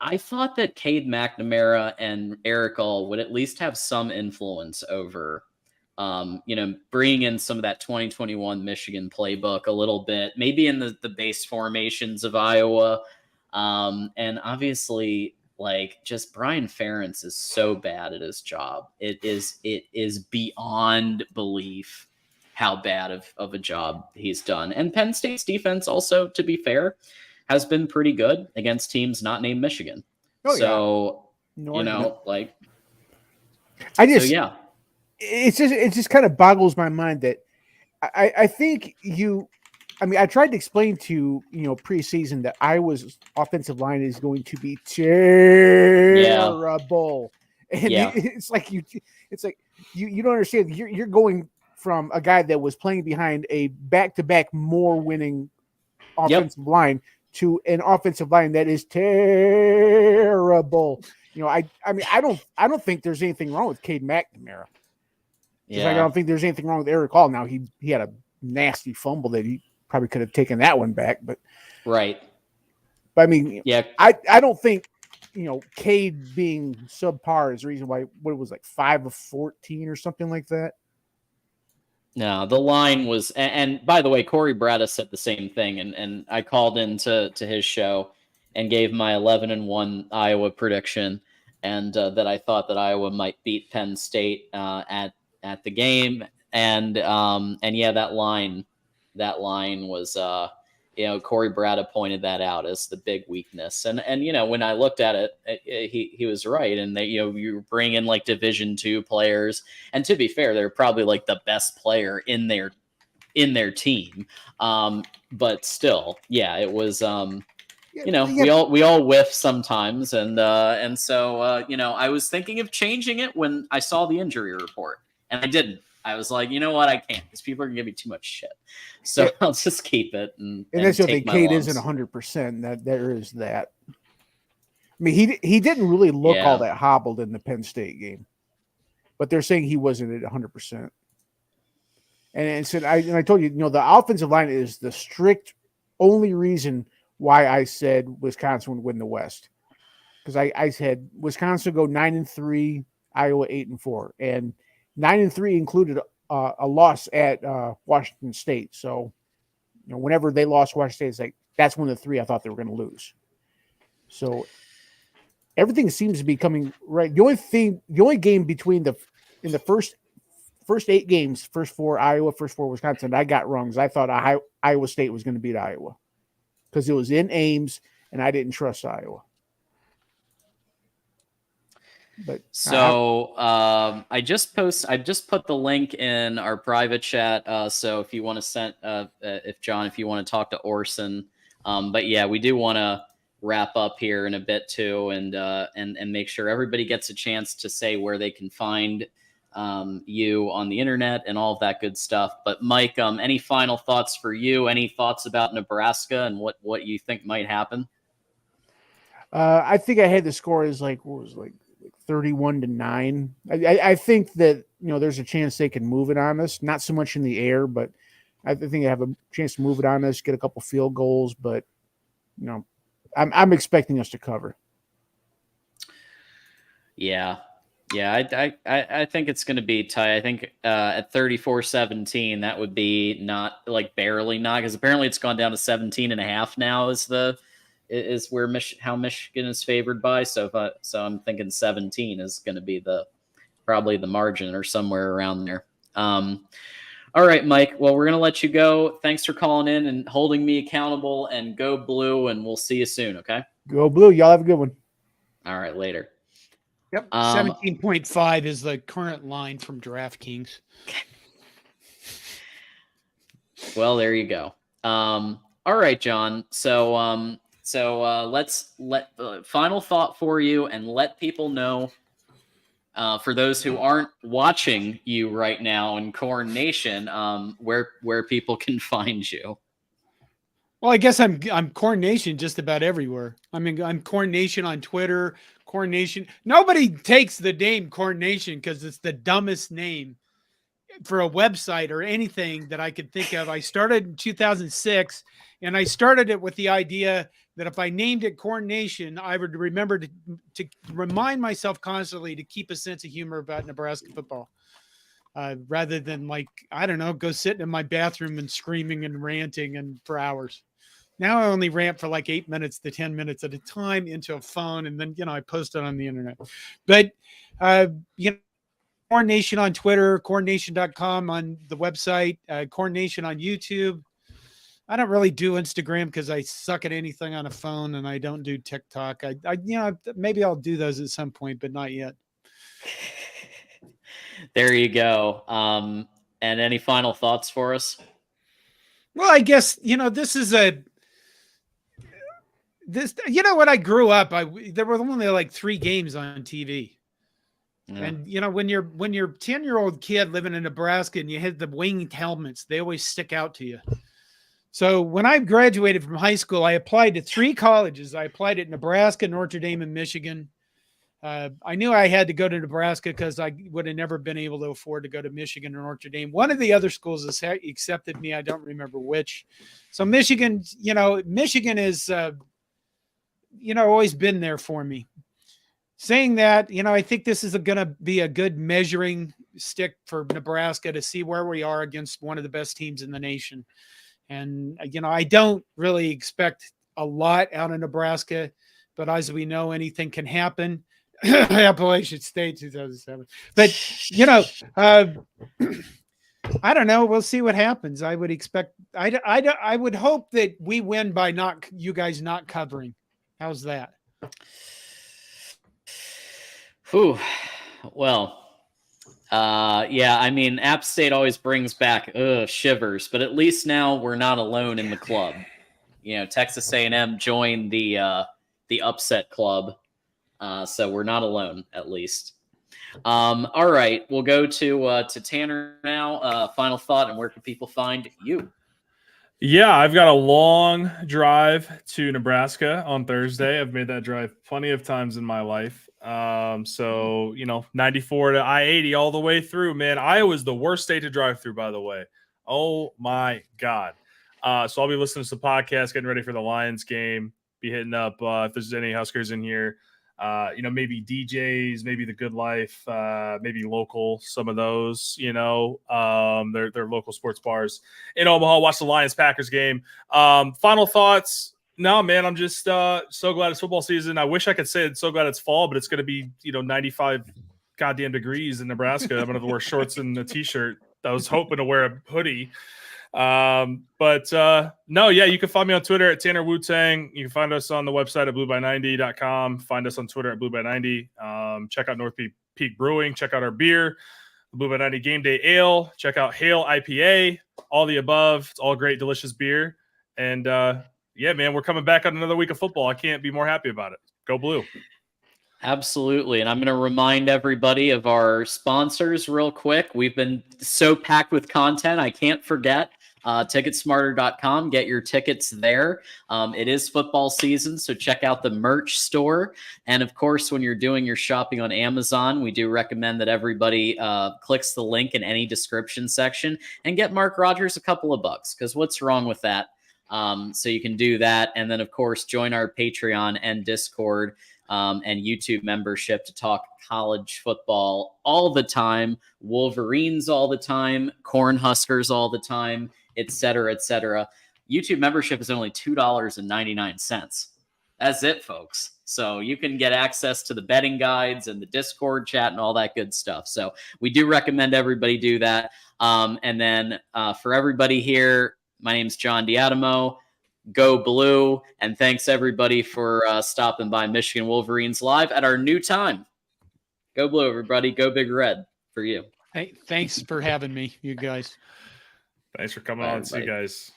I thought that Cade McNamara and Eric All would at least have some influence over. Bringing in some of that 2021 Michigan playbook a little bit, maybe in the base formations of Iowa. And obviously, like, just Brian Ferentz is so bad at his job. It is beyond belief how bad of a job he's done. And Penn State's defense also, to be fair, has been pretty good against teams not named Michigan. Oh, so, yeah. It just kind of boggles my mind that I think I tried to explain to preseason that Iowa's offensive line is going to be terrible, and it's like you don't understand. You're going from a guy that was playing behind a back-to-back more winning offensive line to an offensive line that is terrible. I don't think there's anything wrong with Cade McNamara. Yeah. I don't think there's anything wrong with Eric Hall. Now he had a nasty fumble that he probably could have taken that one back, but right. But I mean, I don't think Cade being subpar is the reason why what it was like 5 of 14 or something like that. No, the line was, and by the way, Corey Bradis said the same thing, and I called into his show and gave my 11-1 Iowa prediction, and that I thought that Iowa might beat Penn State at the game, and that line was Corey Brada pointed that out as the big weakness, and when I looked at it, he was right, and that you bring in like Division II players, and to be fair, they're probably like the best player in their team, but still, it was we all whiff sometimes, and so I was thinking of changing it when I saw the injury report, and I didn't. I was like, you know what, I can't, because people are gonna give me too much shit. So I'll just keep it. And that's the thing. Cade isn't 100%. That there is that. I mean, he didn't really look all that hobbled in the Penn State game, but they're saying he wasn't at 100%. And so I told you, the offensive line is the strict only reason why I said Wisconsin would win the West, because I said Wisconsin go 9-3, Iowa 8-4, and 9-3 included a loss at Washington State. So, whenever they lost Washington State, it's like that's one of the 3 I thought they were going to lose. So everything seems to be coming right. The only game between in the first 8 games, first 4 Iowa, first 4 Wisconsin, I got wrong, because I thought Iowa State was going to beat Iowa because it was in Ames, and I didn't trust Iowa. But I just put the link in our private chat. So if you want to send, if you want to talk to Orson, but we do want to wrap up here in a bit too, and make sure everybody gets a chance to say where they can find you on the internet and all of that good stuff. But Mike, any final thoughts for you? Any thoughts about Nebraska and what you think might happen? I think I had the score as 31-9. I think that there's a chance they can move it on us. Not so much in the air, but I think they have a chance to move it on us, get a couple field goals. But I'm expecting us to cover. Yeah. I think it's going to be tight. I think at 34-17, that would be not like barely not, because apparently it's gone down to 17.5 now is where how Michigan is favored by. So I'm thinking 17 is going to be probably the margin or somewhere around there. All right, Mike. Well, we're going to let you go. Thanks for calling in and holding me accountable, and go Blue, and we'll see you soon. Okay. Go Blue. Y'all have a good one. All right. Later. Yep. 17.5 is the current line from DraftKings. Well, there you go. All right, John. So let's final thought for you, and let people know, for those who aren't watching you right now in Corn Nation, where people can find you. Well, I guess I'm Corn Nation just about everywhere. I mean, I'm Corn Nation on Twitter. Corn Nation. Nobody takes the name Corn Nation because it's the dumbest name for a website or anything that I could think of. I started in 2006, and I started it with the idea that if I named it Corn Nation, I would remember to remind myself constantly to keep a sense of humor about Nebraska football, rather than, like, I don't know, go sitting in my bathroom and screaming and ranting and for hours. Now I only rant for like 8 minutes to 10 minutes at a time into a phone, and then I post it on the internet. But Corn Nation on Twitter, cornnation.com on the website, Corn Nation on YouTube. I don't really do Instagram because I suck at anything on a phone, and I don't do TikTok. Maybe I'll do those at some point, but not yet. There you go. And any final thoughts for us? Well, I guess, this is when I grew up, there were only like 3 games on TV. Yeah. And, when you're 10-year-old kid living in Nebraska and you had the winged helmets, they always stick out to you. So when I graduated from high school, I applied to 3 colleges. I applied at Nebraska, Notre Dame, and Michigan. I knew I had to go to Nebraska because I would have never been able to afford to go to Michigan or Notre Dame. One of the other schools accepted me. I don't remember which. So Michigan is, always been there for me. Saying that, I think this is going to be a good measuring stick for Nebraska to see where we are against one of the best teams in the nation. And, I don't really expect a lot out of Nebraska, but as we know, anything can happen. Appalachian State 2007. But, I don't know. We'll see what happens. I would expect, I would hope that we win by you guys not covering. How's that? Whew. Well, yeah, I mean, App State always brings back shivers, but at least now we're not alone in the club. Texas A&M joined the upset club, so we're not alone, at least. All right, we'll go to Tanner now. Final thought, and where can people find you? Yeah, I've got a long drive to Nebraska on Thursday. I've made that drive plenty of times in my life. So 94 to I-80 all the way through, man. Iowa's the worst state to drive through, by the way. Oh my God. So I'll be listening to some podcasts, getting ready for the Lions game, be hitting up, if there's any Huskers in here, maybe DJs, maybe the Good Life, maybe local, some of those, they're local sports bars in Omaha. Watch the Lions-Packers game. Final thoughts. No, man, I'm just so glad it's football season. I wish I could say it's so glad it's fall, but it's going to be, 95 goddamn degrees in Nebraska. I'm going to wear shorts and a t-shirt. I was hoping to wear a hoodie. But no, yeah, you can find me on Twitter at Tanner Wu-Tang. You can find us on the website at blueby90.com. Find us on Twitter at blueby90. Check out North Peak Brewing. Check out our beer, the Blue by 90 Game Day Ale. Check out Hail IPA. All the above. It's all great, delicious beer. And yeah, man, we're coming back on another week of football. I can't be more happy about it. Go Blue. Absolutely. And I'm going to remind everybody of our sponsors real quick. We've been so packed with content, I can't forget. ticketsmarter.com. Get your tickets there. It is football season, so check out the merch store. And of course, when you're doing your shopping on Amazon, we do recommend that everybody clicks the link in any description section and get Mark Rogers a couple of bucks, because what's wrong with that? So you can do that. And then, of course, join our Patreon and Discord and YouTube membership to talk college football all the time, Wolverines all the time, Cornhuskers all the time, et cetera, et cetera. YouTube membership is only $2.99. That's it, folks. So you can get access to the betting guides and the Discord chat and all that good stuff. So we do recommend everybody do that. And then for everybody here, my name's John Diadamo. Go Blue. And thanks, everybody, for stopping by Michigan Wolverines Live at our new time. Go Blue, everybody. Go Big Red for you. Hey, thanks for having me, you guys. Thanks for coming on. See you guys.